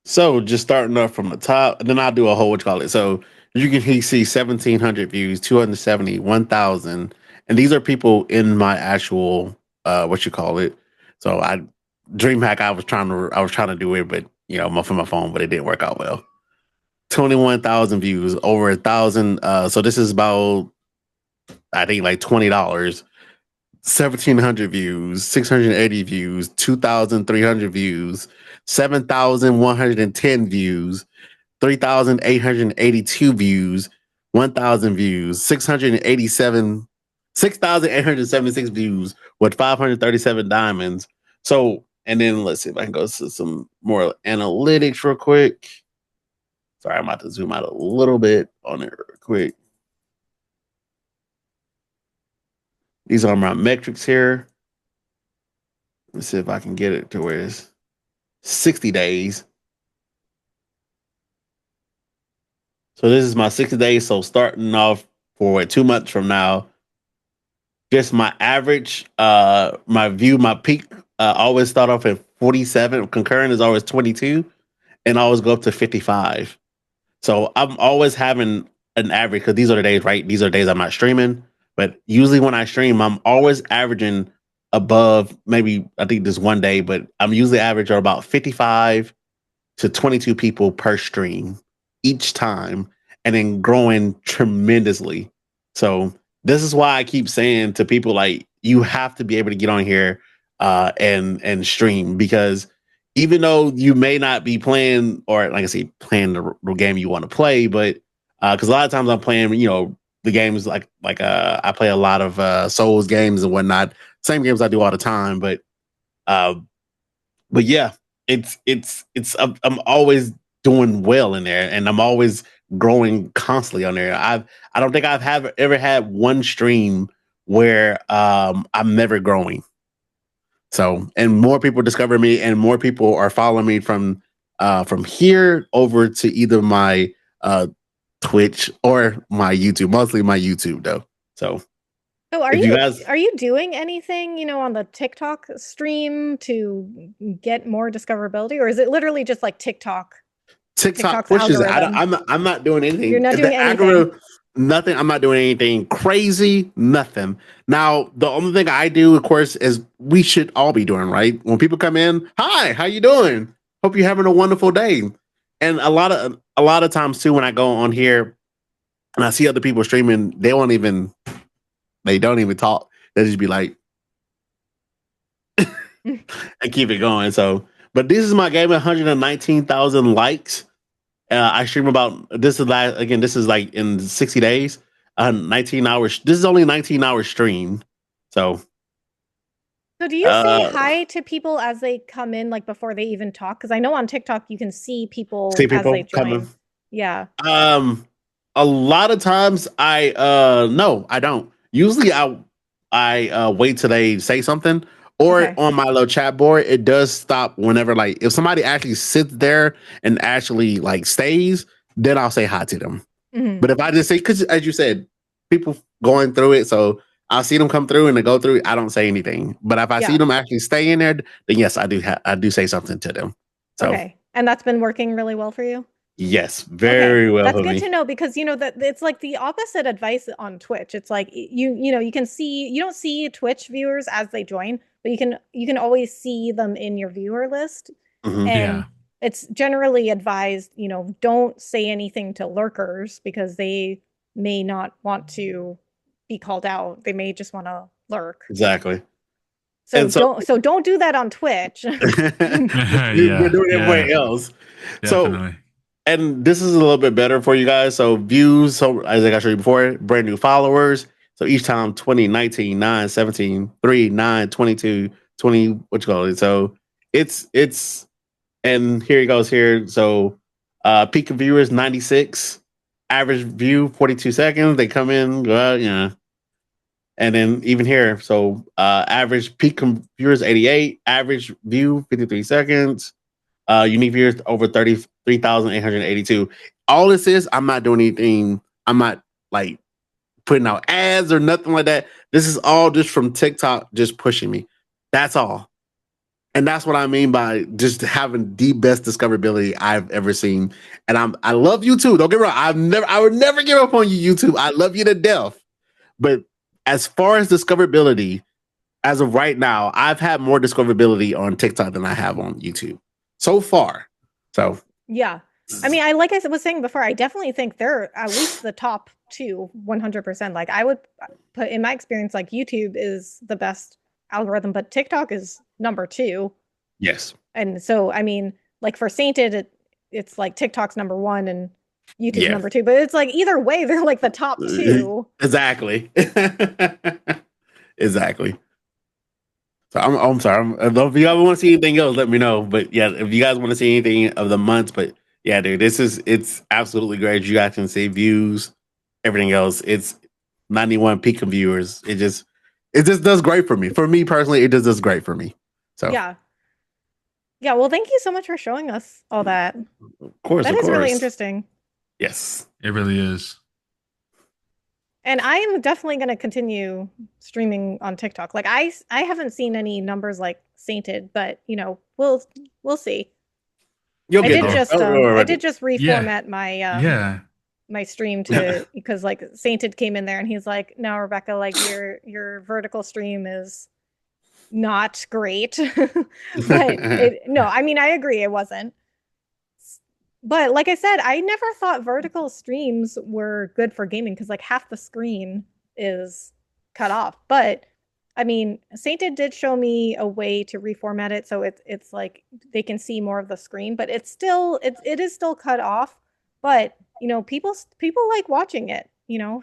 So just starting off from the top, and then I'll do a whole what you call it. So you can see 1,700 views, 270, 1,000, and these are people in my actual what you call it. So I DreamHack, I was trying to do it, but from my phone, but it didn't work out well. 21,000 views, over 1,000. So this is about I think like $20. 1,700 views, 680 views, 2,300 views, 7,110 views, 3,882 views, 1,000 views, 6,876 views with 537 diamonds. So, and then let's see if I can go to some more analytics real quick. Sorry, I'm about to zoom out a little bit on it real quick. These are my metrics here. Let's see if I can get it to where it's 60 days. So this is my 60 days. So starting off for 2 months from now, just my average, my peak always start off at 47. Concurrent is always 22 and always go up to 55. So I'm always having an average because these are the days, right? These are the days I'm not streaming. But usually when I stream, I'm always averaging above maybe I think this one day, but I'm usually average about 55 to 22 people per stream each time and then growing tremendously. So this is why I keep saying to people like you have to be able to get on here and stream because even though you may not be playing or like I say playing the game you want to play, but because a lot of times I'm playing, the games like I play a lot of Souls games and whatnot, same games I do all the time, uh, but yeah, it's I'm always doing well in there, and I'm always growing constantly on there. I don't think I've have ever had one stream where I'm never growing. So, and more people discover me, and more people are following me from here over to either my uh Twitch or my YouTube. Mostly my YouTube though. So, So if you guys are you doing anything, on the TikTok stream to get more discoverability, or is it literally just like TikTok TikTok's pushes it. algorithm? I'm not doing You're anything. not doing The anything. algorithm, nothing. I'm not doing anything crazy. Nothing. Now, the only thing I do, of course, is we should all be doing right. When people come in, hi, how you doing? Hope you're having a wonderful day. And a lot of times too, when I go on here and I see other people streaming, they don't even talk. They just be like and keep it going. So, but this is my game, 119,000 likes. I stream about this is last again. This is like in 60 days, 19 hours. This is only a 19-hour stream. So, So do you say uh, hi to people as they come in, like before they even talk? Because I know on TikTok you can see see people as they people coming. join. Yeah. Um, A lot of times I no, I don't. Usually I wait till they say something or Okay. on my little chat board it does stop whenever like if somebody actually sits there and actually like stays, then I'll say hi to them. Hmm. But if I just say cuz as you said, people going through it, so I'll see them come through and they go through, I don't say anything. But if I see Yeah. them actually stay in there, then yes, I do say something to them. So, Okay. And that's been working really well for you? yes, Okay. very well That's for good me. to know because that it's like the opposite advice on Twitch. It's like you can see you don't see Twitch viewers as they join, but you can always see them in your viewer list. Mhm. And Yeah. it's generally advised, don't say anything to lurkers because they may not want to be called out. They may just want to lurk. Exactly. So And so don't do that on Twitch. we're Yeah. doing Yeah. everywhere else. So, Definitely. and this is a little bit better for you guys. So, views, so as I showed you before, brand new followers. So, each time 20, 19, 9, 17, 3, 9, 22, 20, what you call it. So, and here he goes here. So, peak of viewers 96, average view 42 seconds. They come in, yeah. And then even here, so average peak viewers 88, average view 53 seconds, unique viewers over 33,882. All this is, I'm not doing anything. I'm not like putting out ads or nothing like that. This is all just from TikTok just pushing me. That's all. And that's what I mean by just having the best discoverability I've ever seen. And I love you too. Don't get me wrong. I would never give up on you, YouTube. I love you to death. But as far as discoverability, as of right now, I've had more discoverability on TikTok than I have on YouTube so far. So, Yeah. I mean, I like I was saying before, I definitely think they're at least the top two 100%. Like I would put in my experience, like YouTube is the best algorithm, but TikTok is number two. yes. And so, I mean, like for Sainted, it's like TikTok's number one and YouTube's Yeah. number two. But it's like either way, they're like the top two. Exactly. Exactly. So I'm sorry. If you guys want to see anything else, let me know. But yeah, if you guys want to see anything of the months, but yeah, dude, it's absolutely great. You guys can see views, everything else. It's 91 peak of viewers. It just does great for me. For me personally, it just does great for me. So Yeah. Yeah. Well, thank you so much for showing us all that. That of is really course. interesting. Yes. It really is. And I am definitely going to continue streaming on TikTok. Like I haven't seen any numbers like Sainted, but we'll see. You'll I get did there. Oh, just Don't worry I about did it. just yeah. reformat Yeah. my stream to because like Sainted came in there and he's like, "No, Rebecca, like your vertical stream is not great." But it no, I mean I agree it wasn't. But like I said, I never thought vertical streams were good for gaming because like half the screen is cut off. But I mean, Sainted did show me a way to reformat it so it's like they can see more of the screen, but it is still cut off. But people like watching it,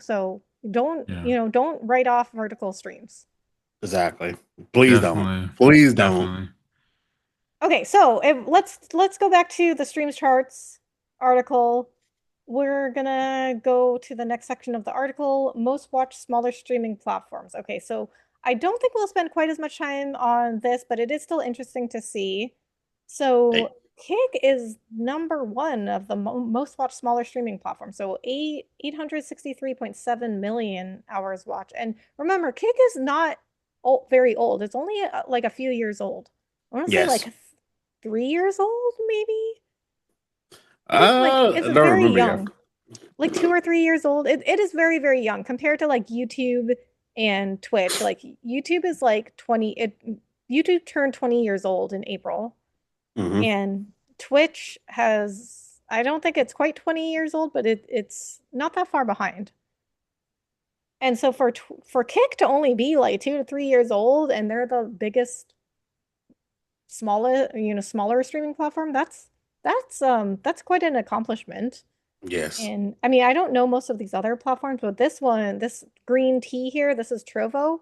so Yeah. don't write off vertical streams. Exactly. Please don't. Definitely. Please don't. Definitely. Okay, so let's go back to the streams charts article. We're gonna go to the next section of the article, most watched smaller streaming platforms. Okay, so I don't think we'll spend quite as much time on this, but it is still interesting to see. Hey, So Kick is number one of the most watched smaller streaming platforms. So 863.7 million hours watched. And remember, Kick is not very old. It's only like a few years old. I want to say yes. like 3 years old, maybe. It is like I it's don't very remember yet. young, like 2 or 3 years old. It is very, very young compared to like YouTube and Twitch. Like YouTube is like 20, YouTube turned 20 years old in April, Hmm. and Twitch has, I don't think it's quite 20 years old, but it's not that far behind. And so for Kick to only be like 2 to 3 years old and they're the biggest smaller streaming platform, that's quite an accomplishment. Yes. And I mean, I don't know most of these other platforms, but this green tea here, this is Trovo.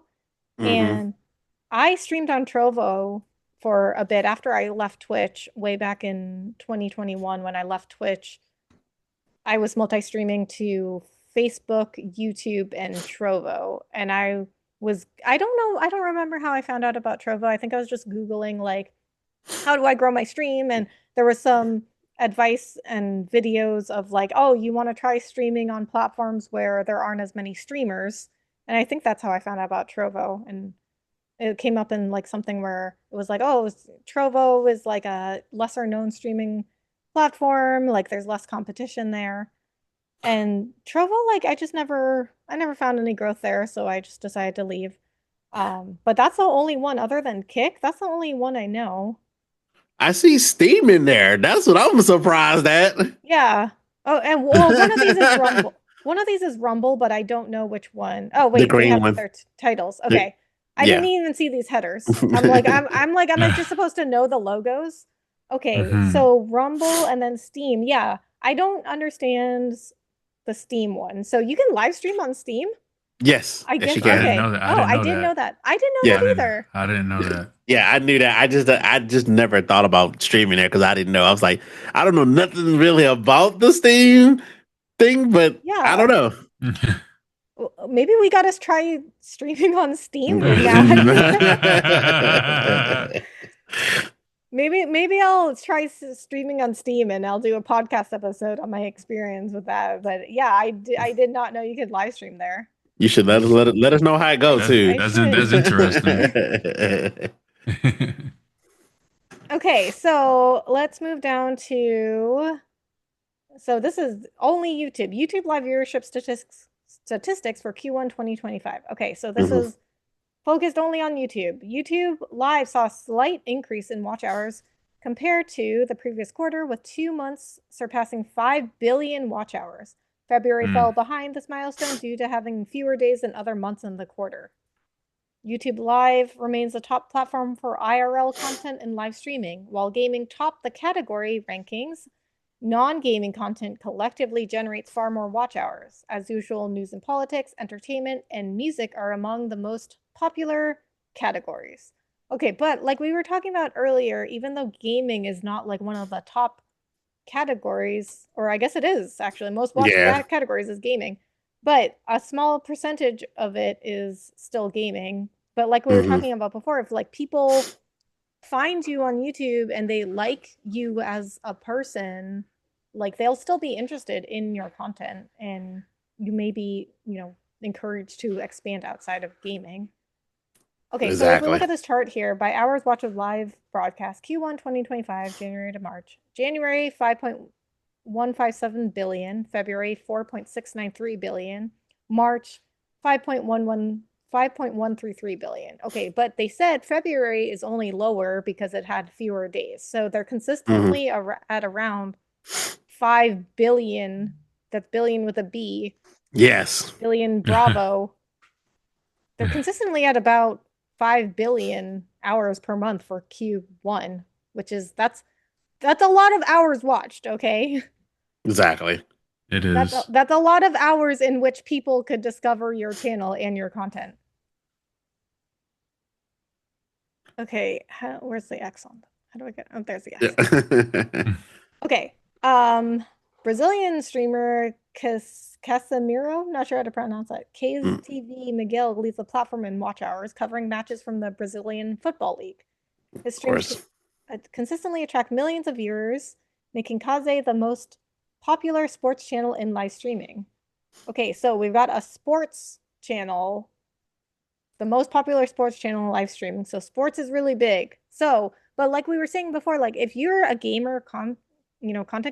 Hmm. And I streamed on Trovo for a bit after I left Twitch way back in 2021 when I left Twitch. I was multi-streaming to Facebook, YouTube, and Trovo. And I don't know, I don't remember how I found out about Trovo. I think I was just Googling like how do I grow my stream? And there was some advice and videos of like, oh, you want to try streaming on platforms where there aren't as many streamers. And I think that's how I found out about Trovo. And it came up in like something where it was like, oh, Trovo is like a lesser known streaming platform. Like there's less competition there. And Trovo, like I never found any growth there, so I just decided to leave. But that's the only one other than Kick. That's the only one I know. I see Steam in there. That's what I'm surprised at. Yeah. Oh, and well, one of these is Rumble. One of these is Rumble, but I don't know which one. Oh, The wait, they green have one. their titles. The- Okay. I didn't yeah. even see these headers. I'm like, am I just supposed to know the logos? Okay, Hmm. so Rumble and then Steam. Yeah, I don't understand the Steam one. So you can live stream on Steam? Yes. I Yes, guess you I can. didn't okay. know that. I Oh, didn't I know didn't know that. that. I didn't know Yeah. that either. I didn't know that. Yeah, I knew that. I just never thought about streaming there because I didn't know. I was like, I don't know nothing really about the Steam thing, but I don't Yeah. know. Maybe we got to try streaming on Steam now. Maybe I'll try streaming on Steam and I'll do a podcast episode on my experience with that. But yeah, I did not know you could live stream there. You should let us know how it goes too. I should. That's interesting. Okay, so let's move down to so this is only YouTube. YouTube live viewership statistics for Q1 2025. Okay, so this Mhm. is focused only on YouTube. YouTube Live saw a slight increase in watch hours compared to the previous quarter, with 2 months surpassing 5 billion watch hours. February fell Mm. behind this milestone due to having fewer days than other months in the quarter. YouTube Live remains the top platform for IRL content and live streaming, while gaming topped the category rankings. Non-gaming content collectively generates far more watch hours. As usual, news and politics, entertainment, and music are among the most popular categories. Okay, but like we were talking about earlier, even though gaming is not like one of the top categories, or I guess it is actually, most watched Yeah. categories is gaming, but a small percentage of it is still gaming. But like we were Hmm. talking about before, if like people find you on YouTube and they like you as a person, like they'll still be interested in your content and you may be, encouraged to expand outside of gaming. Okay, so if we look Exactly. at this chart here, by hours watched of live broadcast, Q1 2025, January to March. January, 5.157 billion. February, 4.693 billion. March, 5.133 billion. Okay, but they said February is only lower because it had fewer days. So they're Hmm. consistently at around 5 billion. That's billion with a B. Yes. Billion Bravo. They're consistently at about 5 billion hours per month for Q1, which is that's a lot of hours watched, okay? Exactly. It That's is. that's a lot of hours in which people could discover your channel and your content. Okay, where's the X on? How do I get? Oh, there's the X. Yeah. Okay. Brazilian streamer Casemiro, not sure how to pronounce that. Mm, KTV Miguel leads the platform in watch hours, covering matches from the Brazilian Football League. His of streams course. consistently attract millions of viewers, making Kaze the most popular sports channel in live streaming. Okay, so we've got a sports channel, the most popular sports channel in live streaming. So sports is really big. So, but like we were saying before, like if you're a gamer content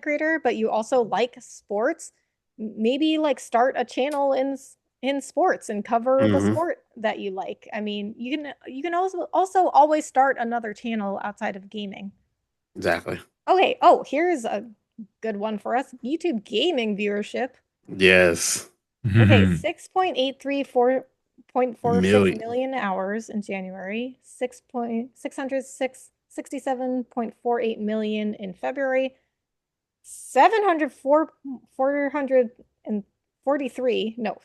creator, but you also like sports, maybe like start a channel in sports and cover the Hmm. sport that you like. I mean, you can also always start another channel outside of gaming. Exactly. Okay, oh, here's a good one for us. YouTube gaming viewership. Yes. Okay, 6.834.46 Million. million hours in January, 667.48 million in February, 443, no, Hmm.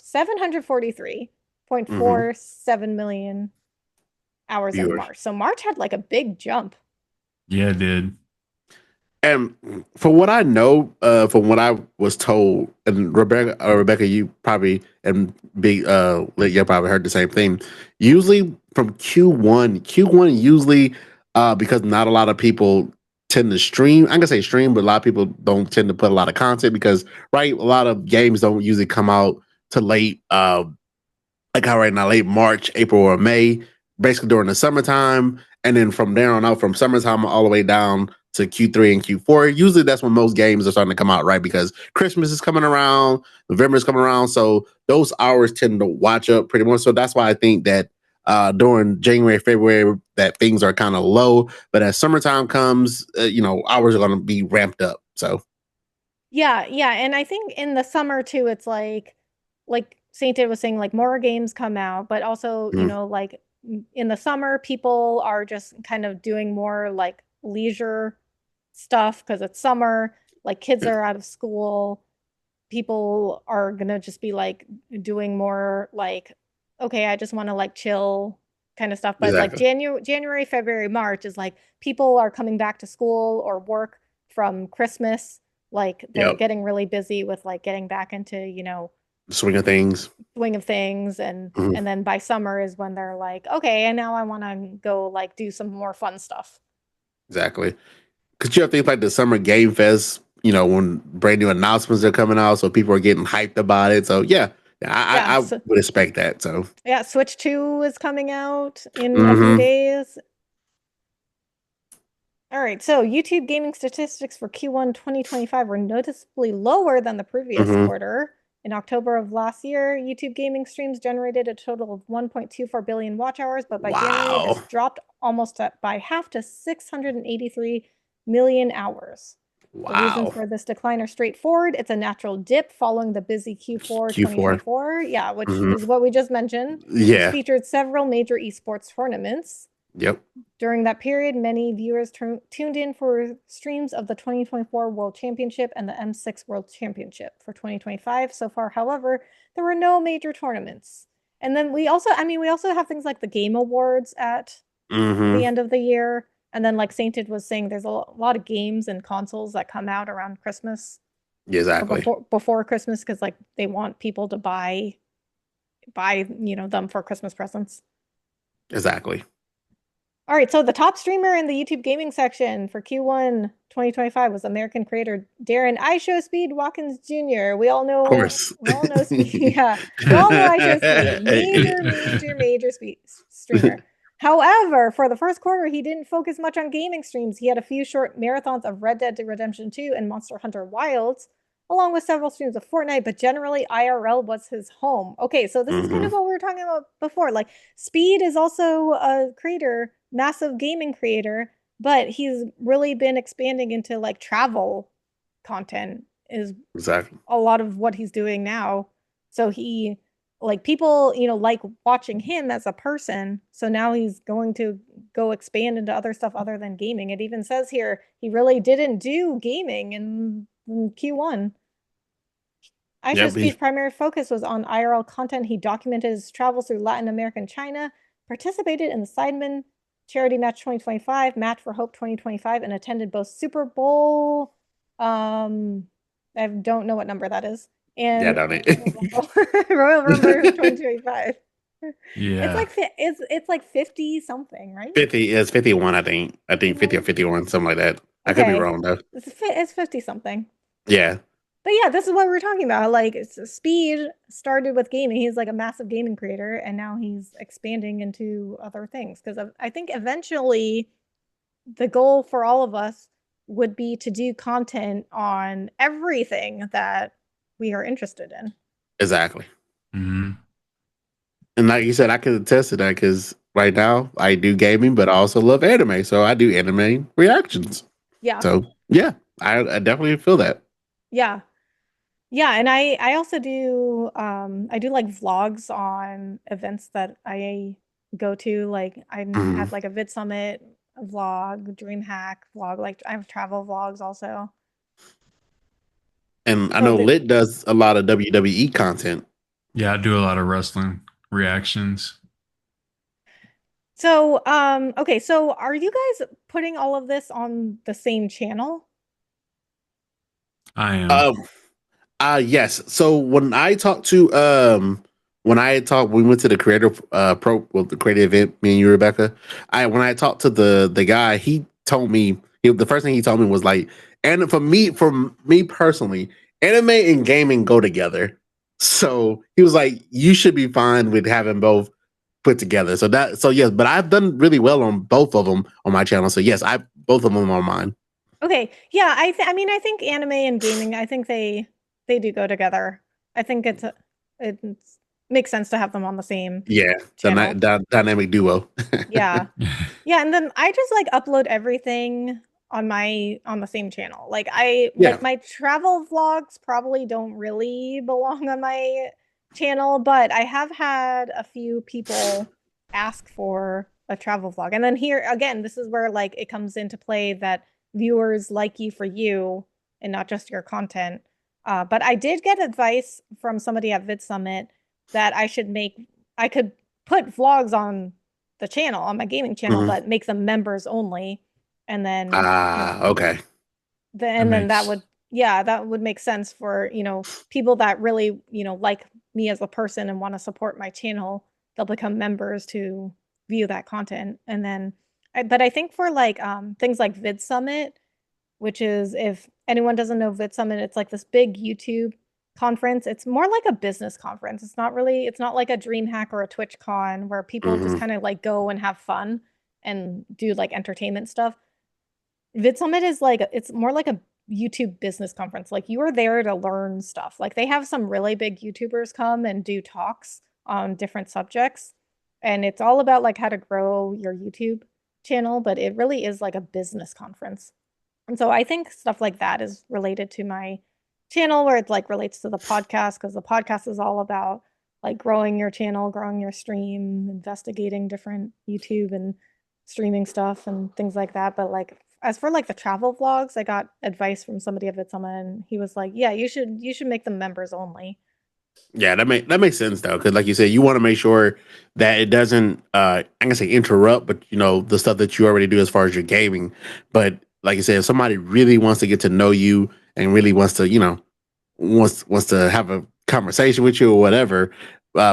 743.47 million hours in Viewers. March. So March had like a big jump. Yeah, it did. And from what I know, from what I was told, and Rebecca, you probably and big you probably heard the same thing. Usually from Q1 usually because not a lot of people tend to stream. I'm gonna say stream, but a lot of people don't tend to put a lot of content because right, a lot of games don't usually come out to late like how right now, late March, April, or May, basically during the summertime. And then from there on out, from summertime all the way down to Q3 and Q4, usually that's when most games are starting to come out, right? Because Christmas is coming around, November is coming around. So those hours tend to watch up pretty much. So that's why I think that during January, February, that things are kind of low. But as summertime comes, hours are going to be ramped up. So, Yeah, yeah, and I think in the summer too, it's like Sainted was saying, like more games come out, but also, mm, like in the summer, people are just kind of doing more like leisure stuff because it's summer, like kids are out of school, people are gonna just be like doing more like, okay, I just want to like chill kind of stuff. But like exactly. January, February, March is like people are coming back to school or work from Christmas. Like they're Yep. getting really busy with like getting back into, Swing of things. swing of things, and Mhm, and then by summer is when they're like, okay, and now I want to go like do some more fun stuff. exactly. Because you have things like the Summer Game Fest, when brand new announcements are coming out, so people are getting hyped about it. So yeah, Yeah, I so would expect that. So yeah, Switch 2 is coming out in a few hmm days. All right, so YouTube gaming statistics for Q1 2025 were noticeably lower than the previous hmm quarter. In October of last year, YouTube gaming streams generated a total of 1.24 billion watch hours, but by January, this wow, dropped almost by half to 683 million hours. The reasons wow, for this decline are straightforward. It's a natural dip following the busy Q4 Q4, 2024, yeah, which hmm is what we just mentioned, which yeah, featured several major esports tournaments. yep, During that period, many viewers tuned in for streams of the 2024 World Championship and the M6 World Championship. For 2025 so far, however, there were no major tournaments. And then we also have things like the Game Awards at the hmm end of the year. And then, like Sainted was saying, there's a lot of games and consoles that come out around Christmas or exactly, before Christmas because like they want people to buy them for Christmas presents. exactly. All right, so the top streamer in the YouTube gaming section for Q1 2025 was American creator Darren I Show Speed Watkins Jr. Of course. We all know Speed. Yeah, we all know I Show Speed. Major, major, major speed streamer. However, for the first quarter, he didn't focus much on gaming streams. He had a few short marathons of Red Dead Redemption 2 and Monster Hunter Wilds, along with several streams of Fortnite, but generally IRL was his home. Okay, so this is kind hmm of what we were talking about before. Like Speed is also a creator, massive gaming creator, but he's really been expanding into like travel content is Exactly. a lot of what he's doing now. So he like people, like watching him as a person. So now he's going to go expand into other stuff other than gaming. It even says here he really didn't do gaming in Q1. Yep. Aisha Speed's primary focus was on IRL content. He documented his travels through Latin America and China, participated in the Sidemen Charity Match 2025, Match for Hope 2025, and attended both Super Bowl, um, I don't know what number that is, Yeah, and don't Royal it? Rumble, Royal Rumble 2025. It's Yeah. like it's like 50 something, right? 50 is 51, I think. I think 50 or 51. 51, something like that. I could be Okay, wrong though. it's 50 something. Yeah, But yeah, this is what we were talking about. Like, Speed started with gaming. He's like a massive gaming creator, and now he's expanding into other things. Because I think eventually the goal for all of us would be to do content on everything that we are interested in. exactly. Hmm. And like you said, I can attest to that because right now I do gaming, but I also love anime. So I do anime reactions. Yeah, So yeah, I definitely feel that. yeah, yeah. And I also do I do like vlogs on events that I go to. Like I Mhm. have like a Vid Summit vlog, Dream Hack vlog. Like I have travel vlogs also. And I So know the Lit does a lot of WWE content. Yeah, I do a lot of wrestling reactions. so okay, so are you guys putting all of this on the same channel? I am. Um, yes. So we went to the creator the creative event, me and you, Rebecca. I When I talked to the guy, he told me the first thing he told me was like, and for me personally, anime and gaming go together. So he was like, you should be fine with having both put together. So yes, but I've done really well on both of them on my channel. So yes, I both of them are mine. Okay. Yeah, I mean I think anime and gaming, I think they do go together. I think it makes sense to have them on the same Yeah, channel. dynamic duo. Yeah. Yeah, and then I just like upload everything on the same channel. Like I Yeah. like my travel vlogs probably don't really belong on my channel, but I have had a few people ask for a travel vlog. And then here again, this is where like it comes into play that viewers like you for you and not just your content. But I did get advice from somebody at Vid Summit that I could put vlogs on the channel, on my gaming channel, Hmm. but make them members only. And then, Okay. That then that makes would, yeah, that would make sense for, people that really, like me as a person and want to support my channel. They'll become members to view that content. And then, but I think for like things like Vid Summit, which is if anyone doesn't know Vid Summit, it's like this big YouTube conference. It's more like a business conference. It's not like a DreamHack or a Twitch Con where people just Hmm. kind of like go and have fun and do like entertainment stuff. Vid Summit is like it's more like a YouTube business conference. Like you are there to learn stuff. Like they have some really big YouTubers come and do talks on different subjects. And it's all about like how to grow your YouTube channel, but it really is like a business conference. And so I think stuff like that is related to my channel where it like relates to the podcast because the podcast is all about like growing your channel, growing your stream, investigating different YouTube and streaming stuff and things like that. But like as for like the travel vlogs, I got advice from somebody of it, someone, and he was like, "Yeah, you should make them members only." Yeah, that makes sense though, because like you said, you want to make sure that it doesn't I'm gonna say interrupt, but the stuff that you already do as far as your gaming. But like you said, if somebody really wants to get to know you and really wants to, wants to have a conversation with you or whatever,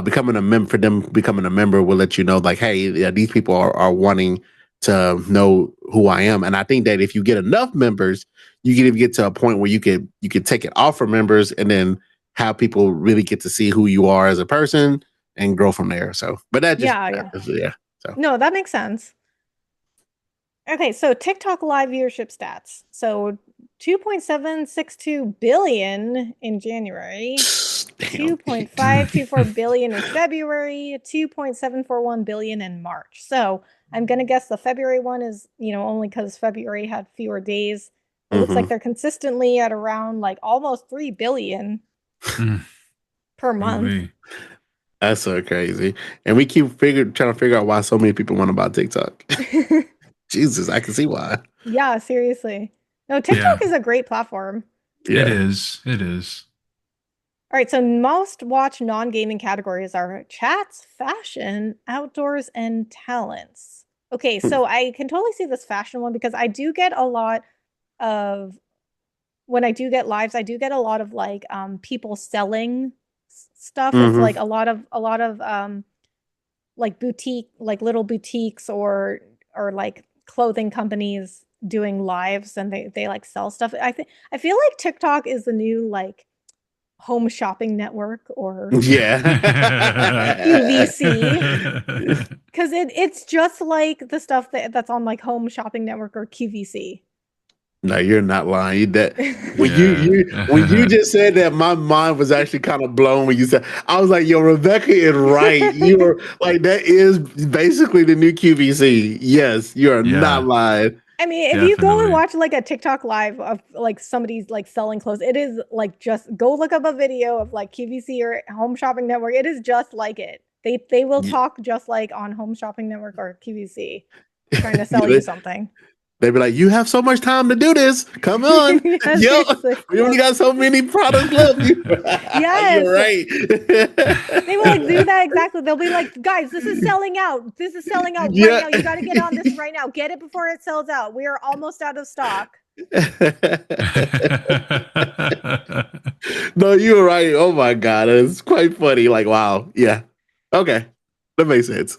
becoming a member for them becoming a member will let you know like, hey, yeah, these people are wanting to know who I am. And I think that if you get enough members, you can even get to a point where you could take it off for members and then have people really get to see who you are as a person and grow from there. So, but Yeah, yeah. yeah. So, No, that makes sense. Okay, so TikTok live viewership stats. So 2.762 billion in January, damn. 2.524 billion in February, 2.741 billion in March. So I'm gonna guess the February one is, only because February had fewer days. It looks like Hmm. they're consistently at around like almost 3 billion Mm, per month. ooh-wee. That's so crazy. And we keep trying to figure out why so many people want to buy TikTok. Jesus, I can see why. Yeah, seriously. No, TikTok Yeah, is a great platform. it Yeah. is. It is. All right, so most watched non-gaming categories are chats, fashion, outdoors, and talents. Okay, so I can totally see this fashion one because I do get a lot of when I do get lives, I do get a lot of like people selling stuff. It's Hmm. like a lot of like boutique, like little boutiques or like clothing companies doing lives and they like sell stuff. I feel like TikTok is the new like home shopping network or Yeah. QVC because it's just like the stuff that's on like home shopping network or QVC. No, you're not lying. That Yeah. when you just said that, my mind was actually kind of blown when you said. I was like, "Yo, Rebecca is right. You're like that is basically the new QVC. Yes, you are not Yeah, lying. I mean, if you go and definitely. watch like a TikTok live of like somebody's like selling clothes, it is like just go look up a video of like QVC or Home Shopping Network. It is just like it. They will Y- talk just like on Home Shopping Network or QVC trying to sell Yeah, you something. they'd be like, "You have so much time to do this. Come on, Yeah, yep. seriously. We only got so many products left. You're Yes. right. They will like do that exactly. They'll be like, guys, this is selling out. This is selling out right Yeah. now. You got to get on this right now. Get it before it sells out. We are almost out of stock. No, you were right. Oh my god, it's quite funny. Like, wow, yeah, okay, that makes sense.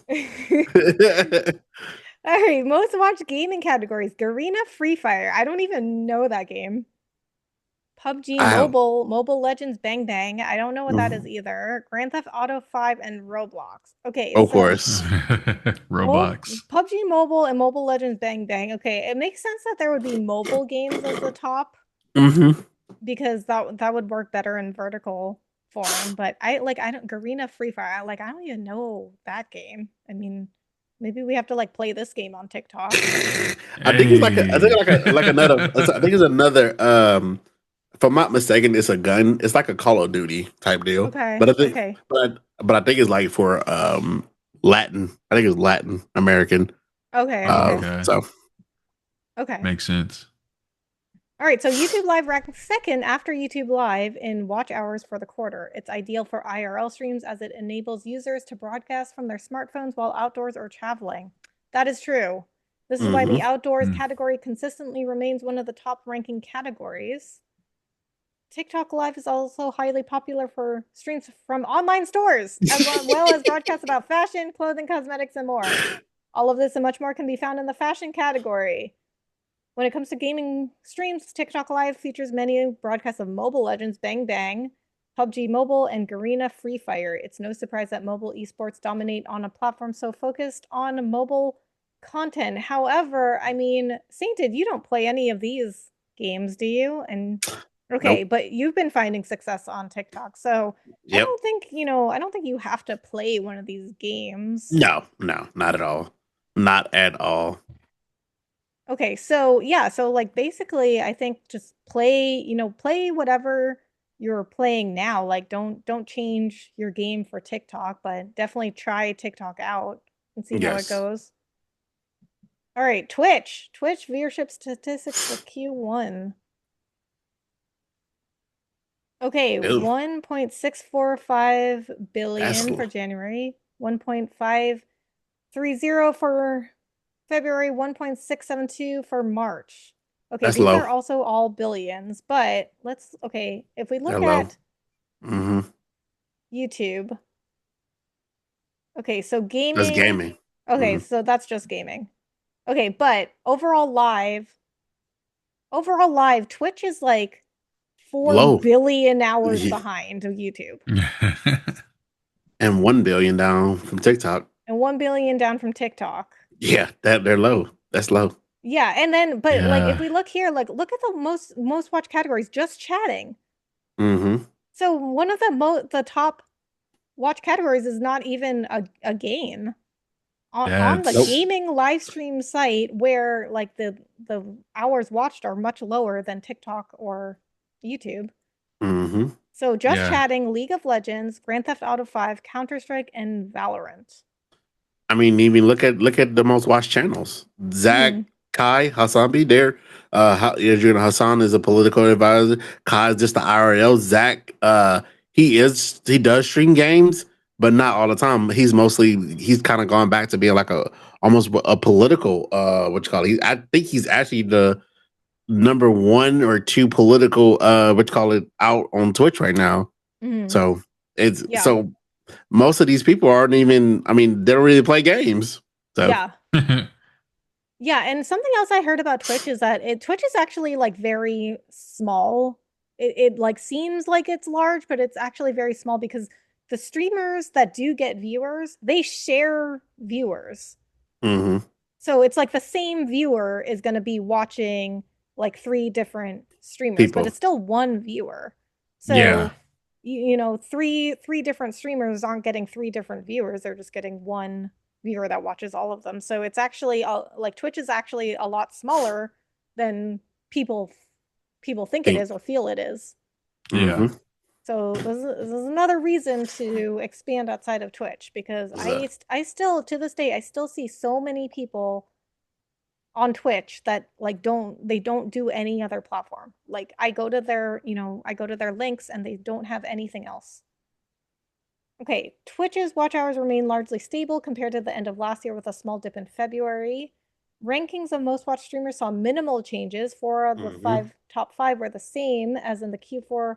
All right, most watched gaming categories. Garena Free Fire. I don't even know that game. PUBG I have, Mobile, Mobile Legends Bang Bang. I don't know what that is mhm, either. Grand Theft Auto 5 and Roblox. Okay, of so course. Roblox. PUBG Mobile and Mobile Legends Bang Bang. Okay, it makes sense that there would be mobile games as the top Hmm. because that would work better in vertical form. But I don't Garena Free Fire. I don't even know that game. I mean, maybe we have to like play this game on TikTok. I think it's like I think Hey. like another. I think it's another. If I'm not mistaken, it's a gun. It's like a Call of Duty type deal. Okay, But I think, okay, but I think it's like for Latin. I think it's Latin American. okay, Oh, okay, okay. So okay. Makes sense. All right, so YouTube Live ranks second after YouTube Live in watch hours for the quarter. It's ideal for IRL streams as it enables users to broadcast from their smartphones while outdoors or traveling. That is true. This is why the hmm outdoors Hmm. category consistently remains one of the top ranking categories. TikTok Live is also highly popular for streams from online stores, as well as broadcasts about fashion, clothing, cosmetics, and more. All of this and much more can be found in the fashion category. When it comes to gaming streams, TikTok Live features many broadcasts of Mobile Legends Bang Bang, PUBG Mobile, and Garena Free Fire. It's no surprise that mobile esports dominate on a platform so focused on mobile content. However, I mean, Sainted, you don't play any of these games, do you? And okay, nope. but you've been finding success on TikTok. So I Yep. don't think, I don't think you have to play one of these games. No, no, not at all. Not at all. Okay, so yeah, so like basically I think just play, play whatever you're playing now. Like don't change your game for TikTok, but definitely try TikTok out and see how it Yes. goes. All right, Twitch. Twitch viewership statistics for Q1. Okay, Ew, 1.645 that's billion for January, 1.530 for February, 1.672 for March. Okay, that's these low. are also all billions, but okay, if we They're look low. at Hmm. YouTube, okay, so That's gaming, gaming. okay, Hmm. so that's just gaming. Okay, but overall live, Twitch is like 4 Low. billion hours behind YouTube And 1 billion down from TikTok. and 1 billion down from TikTok. Yeah, that they're low. That's low. Yeah, and then but like if Yeah. we look here, like look at the most watched categories, just chatting. Hmm. So one of the top watch categories is not even a game on the Nope. That's gaming live stream site where like the hours watched are much lower than TikTok or YouTube. Hmm. So just yeah. chatting, League of Legends, Grand Theft Auto 5, Counter-Strike, and Valorant. I mean, even look at the most watched channels. Zach, Hmm. Kai, Hassanbi. They're Adrian Hassan is a political advisor. Kai is just the IRL. Zach, he does stream games, but not all the time. He's kind of gone back to being like a almost a political what you call it. I think he's actually the number one or two political what you call it out on Twitch right now. Hmm. So it's Yeah. so most of these people aren't even. I mean, they don't really play games. So Yeah. Yeah, and something else I heard about Twitch is that Twitch is actually like very small. It like seems like it's large, but it's actually very small because the streamers that do get viewers, they share viewers. hmm So it's like the same viewer is going to be watching like three different streamers, but people. it's still one viewer. yeah. So three different streamers aren't getting three different viewers. They're just getting one viewer that watches all of them. So it's actually like Twitch is actually a lot smaller than people think it Think. is or feel it is. Yeah. hmm So this is another reason to expand outside of Twitch because So, I still to this day I still see so many people on Twitch that like don't do any other platform. Like I go to their links and they don't have anything else. Okay, Twitch's watch hours remain largely stable compared to the end of last year with a small dip in February. rankings of most watched streamers saw minimal changes. Four of the Hmm. top five were the same as in the Q4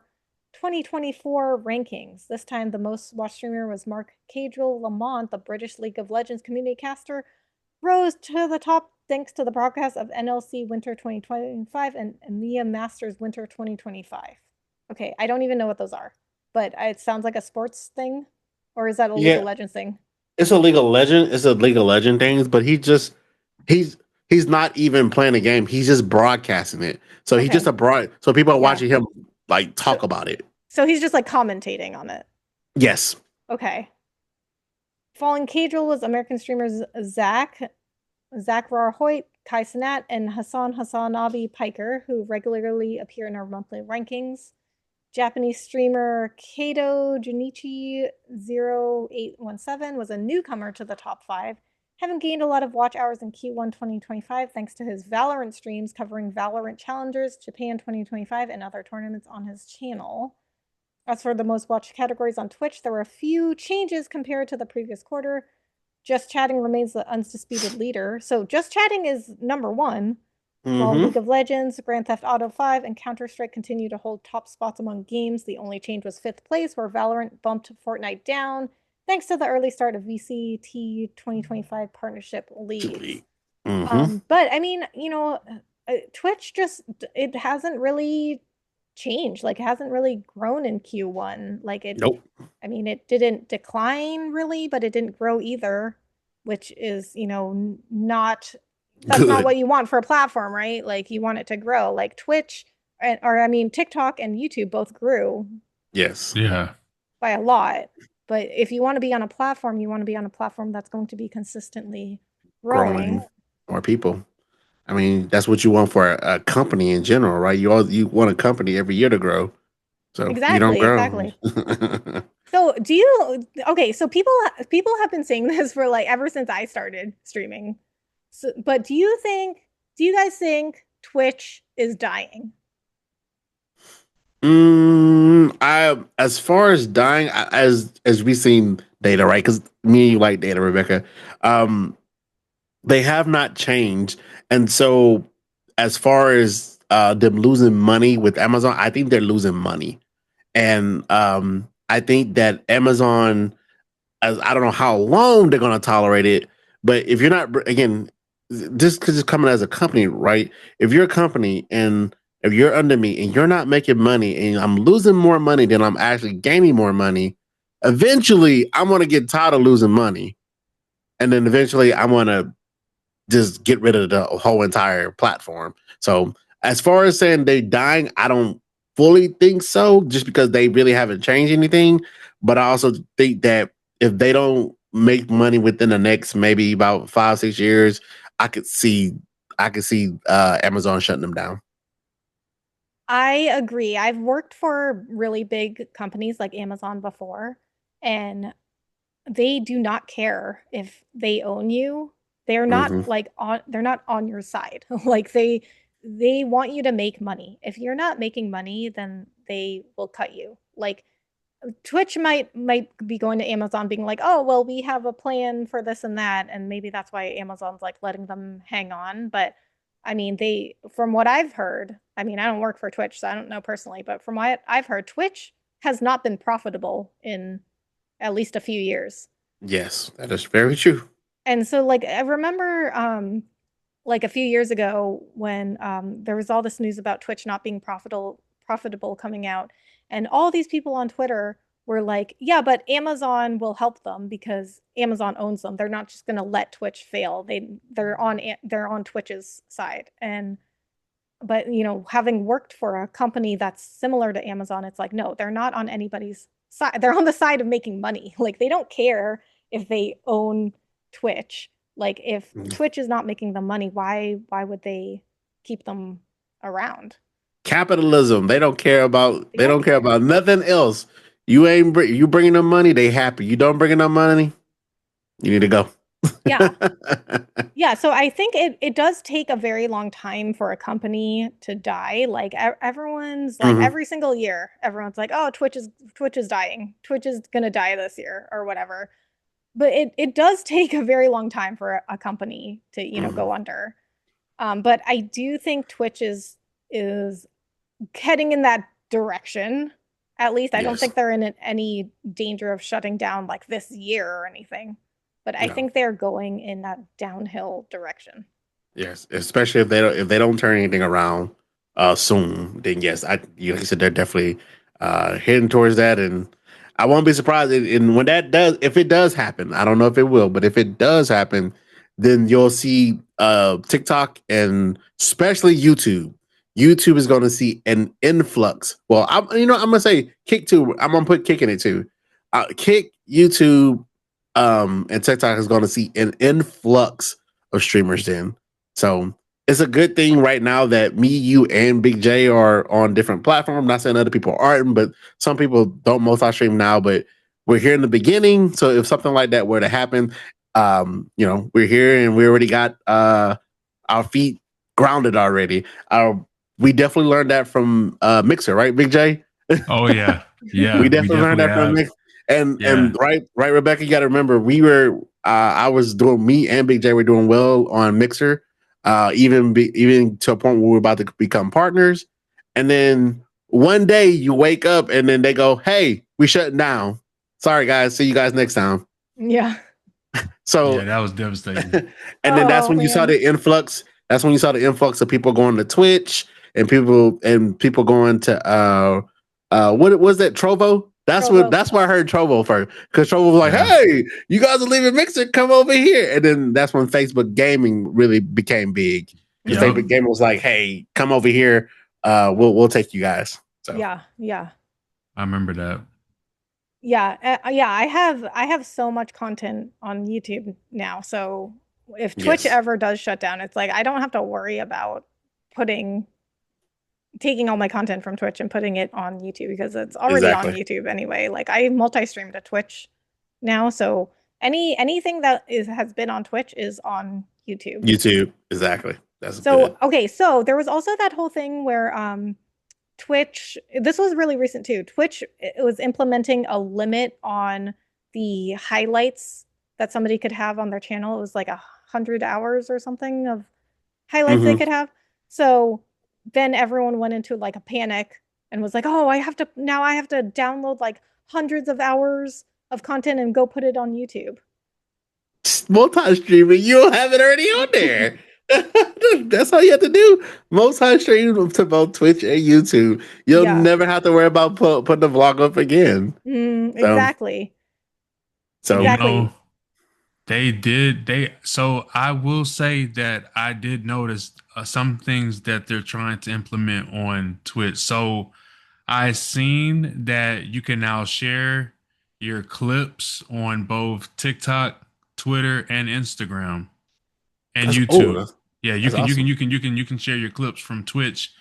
2024 rankings. This time, the most watched streamer was Mark Cadrell Lamont, the British League of Legends community caster, rose to the top thanks to the broadcast of NLC Winter 2025 and EMEA Masters Winter 2025. Okay, I don't even know what those are, but it sounds like a sports thing, or is that a League of Yeah, Legends thing? it's a League of Legend. It's a League of Legend things, but he's he's not even playing a game. He's just broadcasting it. So he's just Okay, a broad. So people are yeah. watching him like So talk about it. so he's just like commentating on it. Yes. Okay. Fallen Cadrel was American streamers Zach Hoyt, Kai Sanat, and Hassanabi Piker, who regularly appear in our monthly rankings. Japanese streamer Kato Junichi 0817 was a newcomer to the top five, having gained a lot of watch hours in Q1 2025 thanks to his Valorant streams covering Valorant Challengers, Japan 2025, and other tournaments on his channel. As for the most watched categories on Twitch, there were a few changes compared to the previous quarter. Just Chatting remains the undisputed leader. So Just Chatting is number one, while Hmm. League of Legends, Grand Theft Auto 5, and Counter Strike continue to hold top spots among games. The only change was fifth place, where Valorant bumped Fortnite down, thanks to the early start of VCT 2025 partnership leagues. Hmm. But I mean, Twitch just it hasn't really changed. Like, it hasn't really grown in Q1. Nope. I mean, it didn't decline really, but it didn't grow either, which is, not that's not Good. what you want for a platform, right? Like, you want it to grow. Like Twitch, or I mean, TikTok and YouTube both grew Yes. Yeah. by a lot. But if you want to be on a platform, you want to be on a platform that's going to be consistently growing. Growing more people. I mean, that's what you want for a company in general, right? You want a company every year to grow. So if you don't Exactly, grow. exactly. So do you okay, so people have been saying this for like ever since I started streaming. So, but do you guys think Twitch is dying? I as far as dying, as we seen data, right? Because me and you like data, Rebecca. Um, they have not changed, and so as far as them losing money with Amazon, I think they're losing money, and I think that Amazon, as I don't know how long they're going to tolerate it, but if you're not again, just because it's coming as a company, right? If you're a company and if you're under me and you're not making money and I'm losing more money than I'm actually gaining more money, eventually I'm going to get tired of losing money, and then eventually I'm going to just get rid of the whole entire platform. So as far as saying they're dying, I don't fully think so, just because they really haven't changed anything. But I also think that if they don't make money within the next maybe about 5 6 years, I could see Amazon shutting them down. I agree. I've worked for really big companies like Amazon before, and they do not care if they own you. Hmm. They're not on your side. Like they want you to make money. If you're not making money, then they will cut you. Like Twitch might be going to Amazon being like, "Oh, well, we have a plan for this and that," and maybe that's why Amazon's like letting them hang on, but I mean, they from what I've heard, I mean, I don't work for Twitch, so I don't know personally, but from what I've heard, Twitch has not been profitable in at least a few years. Yes, that is very true. And so like I remember like a few years ago when there was all this news about Twitch not being profitable coming out, and all these people on Twitter were like, "Yeah, but Amazon will help them because Amazon owns them. They're not just going to let Twitch fail. They're on Twitch's side." And but having worked for a company that's similar to Amazon, it's like, no, they're not on anybody's side. They're on the side of making money. Like they don't care if they own Twitch. Like if Twitch is not making them money, why would they keep them around? Capitalism. They They don't don't care care. about nothing else. You bringing them money, they happy. You don't bringing them money, you need to go. Yeah. Yeah, so I think it does take a very long time for a company to die. Like everyone's like Hmm. every single year, everyone's like, "Oh, Twitch is dying. Twitch is gonna die this year or whatever." but it does take a very long time for a company to, Mhm. go under. But I do think Twitch is heading in that direction. At least I don't Yes. think they're in any danger of shutting down like this year or anything. But I Yeah. think they're going in that downhill direction. Yes. Especially if they don't turn anything around soon, then yes, like you said, they're definitely heading towards that, and I won't be surprised. And when that does, if it does happen, I don't know if it will, but if it does happen, then you'll see TikTok and especially YouTube. YouTube is going to see an influx. Well, I'm gonna say Kick too. I'm gonna put Kick in it too. Kick, YouTube, and TikTok is going to see an influx of streamers then. So it's a good thing right now that me, you, and Big J are on different platforms. I'm not saying other people aren't, but some people don't multi-stream now. But we're here in the beginning, so if something like that were to happen, we're here and we already got our feet grounded already. We definitely learned that from Mixer, right, Big J? Oh yeah, We yeah, we definitely learned definitely that from have. Mixer. And Yeah, right, Rebecca, you got to remember we were I was doing me and Big J were doing well on Mixer, even to a point where we are about to become partners. And then one day you wake up and then they go, "Hey, we shutting down. Sorry guys, see you guys next time." Yeah. yeah, So that was devastating. and then that's Oh when you saw man. the influx. That's when you saw the influx of people going to Twitch and people going to what was that Trovo? Trovo. That's where I heard Trovo first because Trovo was like, Yeah, "Hey, you guys are leaving Mixer, come over here." And then that's when Facebook Gaming really became big because yep, Facebook Gaming was like, "Hey, come over here, we'll take you guys." So Yeah, yeah. I remember that. Yeah, I have so much content on YouTube now. So if Twitch yes, ever does shut down, it's like I don't have to worry about putting taking all my content from Twitch and putting it on YouTube because it's already on exactly. YouTube anyway. Like I multi-stream to Twitch now, so anything that is has been on Twitch is on YouTube. YouTube, exactly. That's So good. okay, so there was also that whole thing where Twitch, this was really recent too. Twitch it was implementing a limit on the highlights that somebody could have on their channel. It was like 100 hours or something of highlights they Hmm. could have. So then everyone went into like a panic and was like, "Oh, I have to download like hundreds of hours of content and go put it on YouTube." Multi-streaming, you'll have it already on there. That's all you have to do. Multi-stream to both Twitch and YouTube. You'll Yeah. never have to worry about putting the vlog up again. So, Exactly. so You know, Exactly. so I will say that I did notice some things that they're trying to implement on Twitch. So I seen that you can now share your clips on both TikTok, Twitter, and Instagram and that's YouTube. that's, Yeah, that's awesome. you can share your clips from Twitch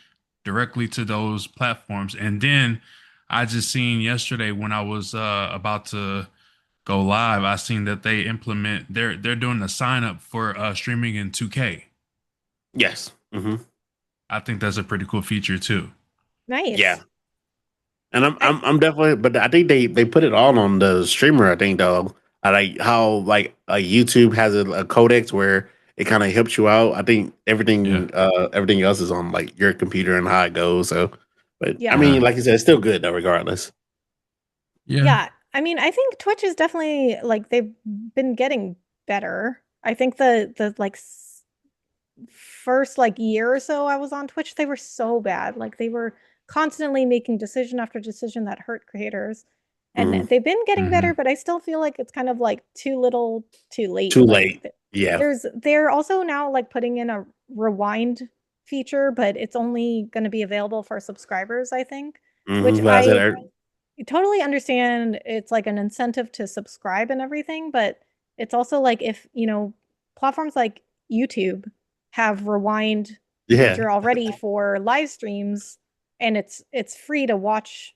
directly to those platforms. And then I just seen yesterday when I was about to go live, I seen that they're doing the sign up for streaming in 2K. Yes. Hmm. I think that's a pretty cool feature too. Yeah. Nice. And I I'm definitely, but I think they put it all on the streamer. I think though, I like how YouTube has a codex where it kind of helps you out. I think Yeah. everything else is on like your computer and how it goes. So, but I Yeah. mean, Yeah. like you said, it's still good though, regardless. Yeah. Yeah, I mean, I think Twitch is definitely like they've been getting better. I think the like first like year or so I was on Twitch, they were so bad. Like they were constantly making decision after decision that hurt creators. Hmm. And they've been getting better, Hmm. but I still feel like it's kind of like too little, too late. Too Like late. Yeah. they're also now like putting in a rewind feature, but it's only going to be available for subscribers, I think, which Hmm. But I said, I totally understand it's like an incentive to subscribe and everything, but it's also like if, platforms like YouTube have rewind yeah, feature already for live streams and it's free to watch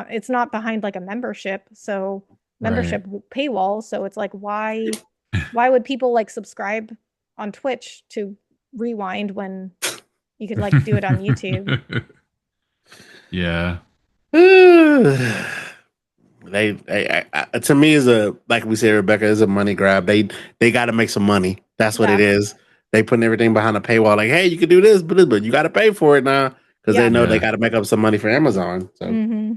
it's not behind like a membership, so Right. membership paywall, so it's like why would people like subscribe on Twitch to rewind when you could like do it on YouTube? Yeah. to me is a like we said, Rebecca, is a money grab. They got to make some money. That's what it Yeah. is. They putting everything behind a paywall. Like, hey, you can do this, but you got to pay for it now because they Yeah. know they Yeah. got to make up some money for Amazon. So, Hmm.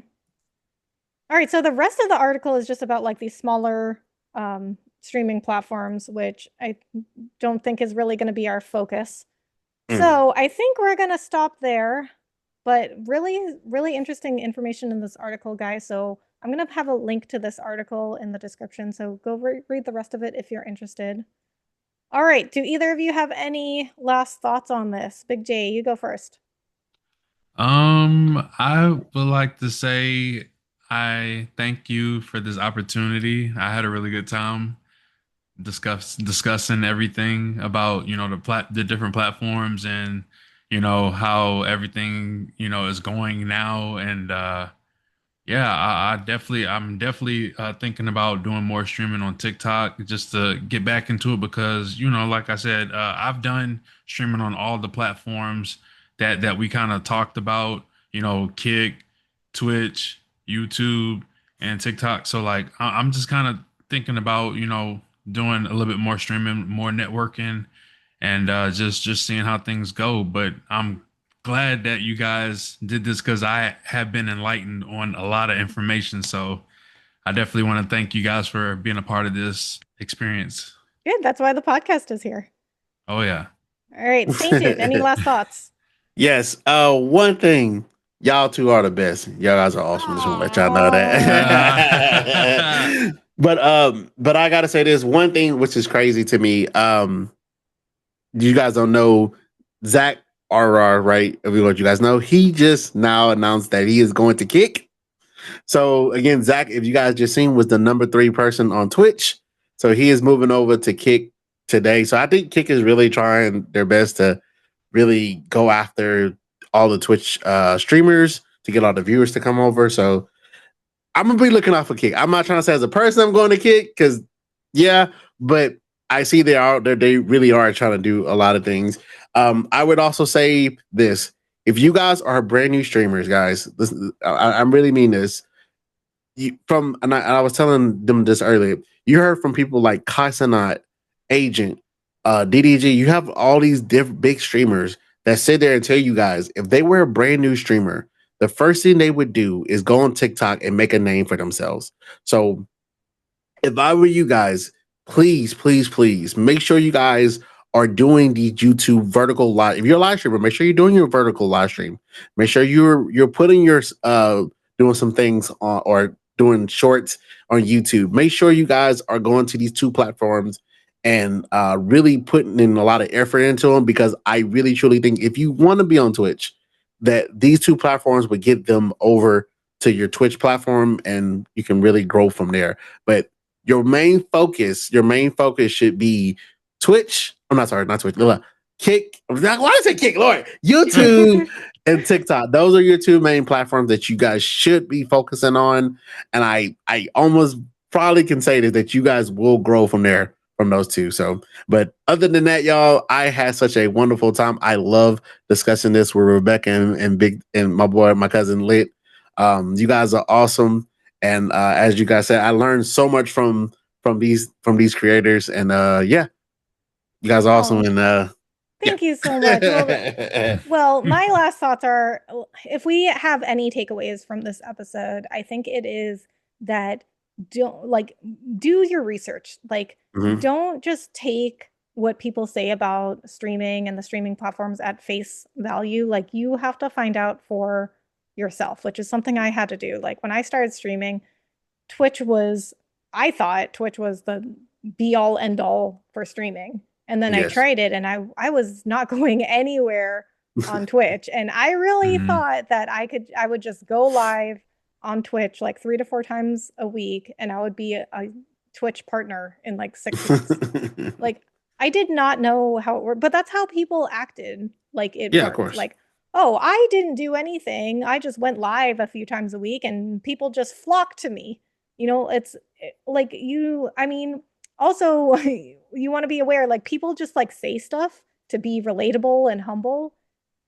All right, so the rest of the article is just about like these smaller streaming platforms, which I don't think is really going to be our focus. mm. So I think we're going to stop there. But really, really interesting information in this article, guys. So I'm going to have a link to this article in the description. So go read the rest of it if you're interested. All right. Do either of you have any last thoughts on this? Big J, you go first. I would like to say I thank you for this opportunity. I had a really good time discussing everything about, the different platforms and, how everything, is going now. And yeah, I'm definitely thinking about doing more streaming on TikTok just to get back into it because, like I said, I've done streaming on all the platforms that we kind of talked about, Kick, Twitch, YouTube, and TikTok. So like, I'm just kind of thinking about, doing a little bit more streaming, more networking, and just seeing how things go. But I'm glad that you guys did this because I have been enlightened on a lot of information. So I definitely want to thank you guys for being a part of this experience. Good. That's why the podcast is here. Oh yeah. All right. Sainted, any last thoughts? Yes. One thing, y'all two are the best. Y'all guys are awesome. Just want to let y'all know Uh, that. But I gotta say this one thing, which is crazy to me. You guys don't know Zach RR, right? If you let you guys know, he just now announced that he is going to kick. So again, Zach, if you guys just seen, was the number 3 person on Twitch. So he is moving over to Kick today. So I think Kick is really trying their best to really go after all the Twitch streamers to get all the viewers to come over. So I'm gonna be looking out for Kick. I'm not trying to say as a person I'm going to Kick because yeah, but I see they really are trying to do a lot of things. I would also say this: if you guys are brand new streamers, guys, I really mean this. I was telling them this earlier. You heard from people like Kaisanat, Agent, DDG. You have all these big streamers that sit there and tell you guys if they were a brand new streamer, the first thing they would do is go on TikTok and make a name for themselves. So if I were you guys, please, please, please make sure you guys are doing the YouTube vertical live. If you're a live streamer, make sure you're doing your vertical live stream. Make sure you're putting your doing some things on or doing shorts on YouTube. Make sure you guys are going to these two platforms and really putting in a lot of effort into them because I really truly think if you want to be on Twitch, that these two platforms would get them over to your Twitch platform and you can really grow from there. But your main focus should be Twitch. I'm not sorry, not Twitch. Kick. Why did I say Kick? Lord, YouTube and TikTok. Those are your two main platforms that you guys should be focusing on. And I almost probably can say that you guys will grow from there from those two. So, but other than that, y'all, I had such a wonderful time. I love discussing this with Rebecca and Big and my boy, my cousin Lit. You guys are awesome. And as you guys said, I learned so much from these creators. And yeah, you guys are awesome. Oh, And yeah. thank you so much. Well, my last thoughts are if we have any takeaways from this episode, I think it is that don't like do your research. Like Mhm. don't just take what people say about streaming and the streaming platforms at face value. Like you have to find out for yourself, which is something I had to do. Like when I started streaming, Twitch was I thought Twitch was the be all end all for streaming. And then I Yes. tried it and I was not going anywhere on Twitch. And I really mhm. thought that I would just go live on Twitch like 3 to 4 times a week and I would be a Twitch partner in like 6 months. Like I did not know how it worked, but that's how people acted like it Yeah, of worked. course. Like, oh, I didn't do anything. I just went live a few times a week and people just flocked to me. Like I mean, also you want to be aware like people just like say stuff to be relatable and humble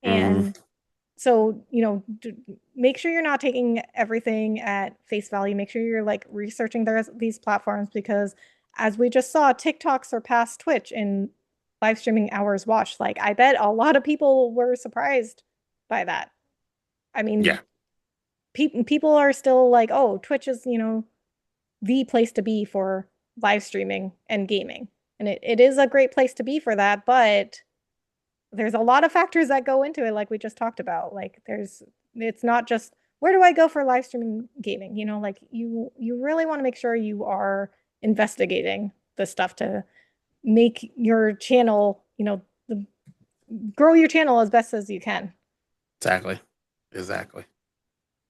Hmm. and So, make sure you're not taking everything at face value. Make sure you're like researching these platforms because as we just saw, TikTok surpassed Twitch in live streaming hours watched. Like, I bet a lot of people were surprised by that. I mean, Yeah, people are still like, oh, Twitch is, the place to be for live streaming and gaming. And it is a great place to be for that, but there's a lot of factors that go into it, like we just talked about. Like it's not just where do I go for live streaming gaming? Like you really want to make sure you are investigating the stuff to make your channel, grow your channel as best as you can. exactly. Exactly.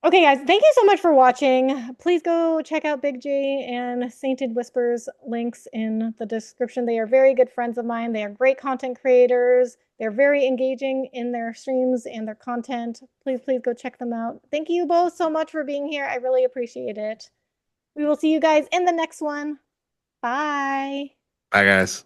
Okay, guys, thank you so much for watching. Please go check out Big J and Sainted Whispers links in the description. They are very good friends of mine. They are great content creators. They're very engaging in their streams and their content. Please, please go check them out. Thank you both so much for being here. I really appreciate it. We will see you guys in the next one. Bye. Bye, guys.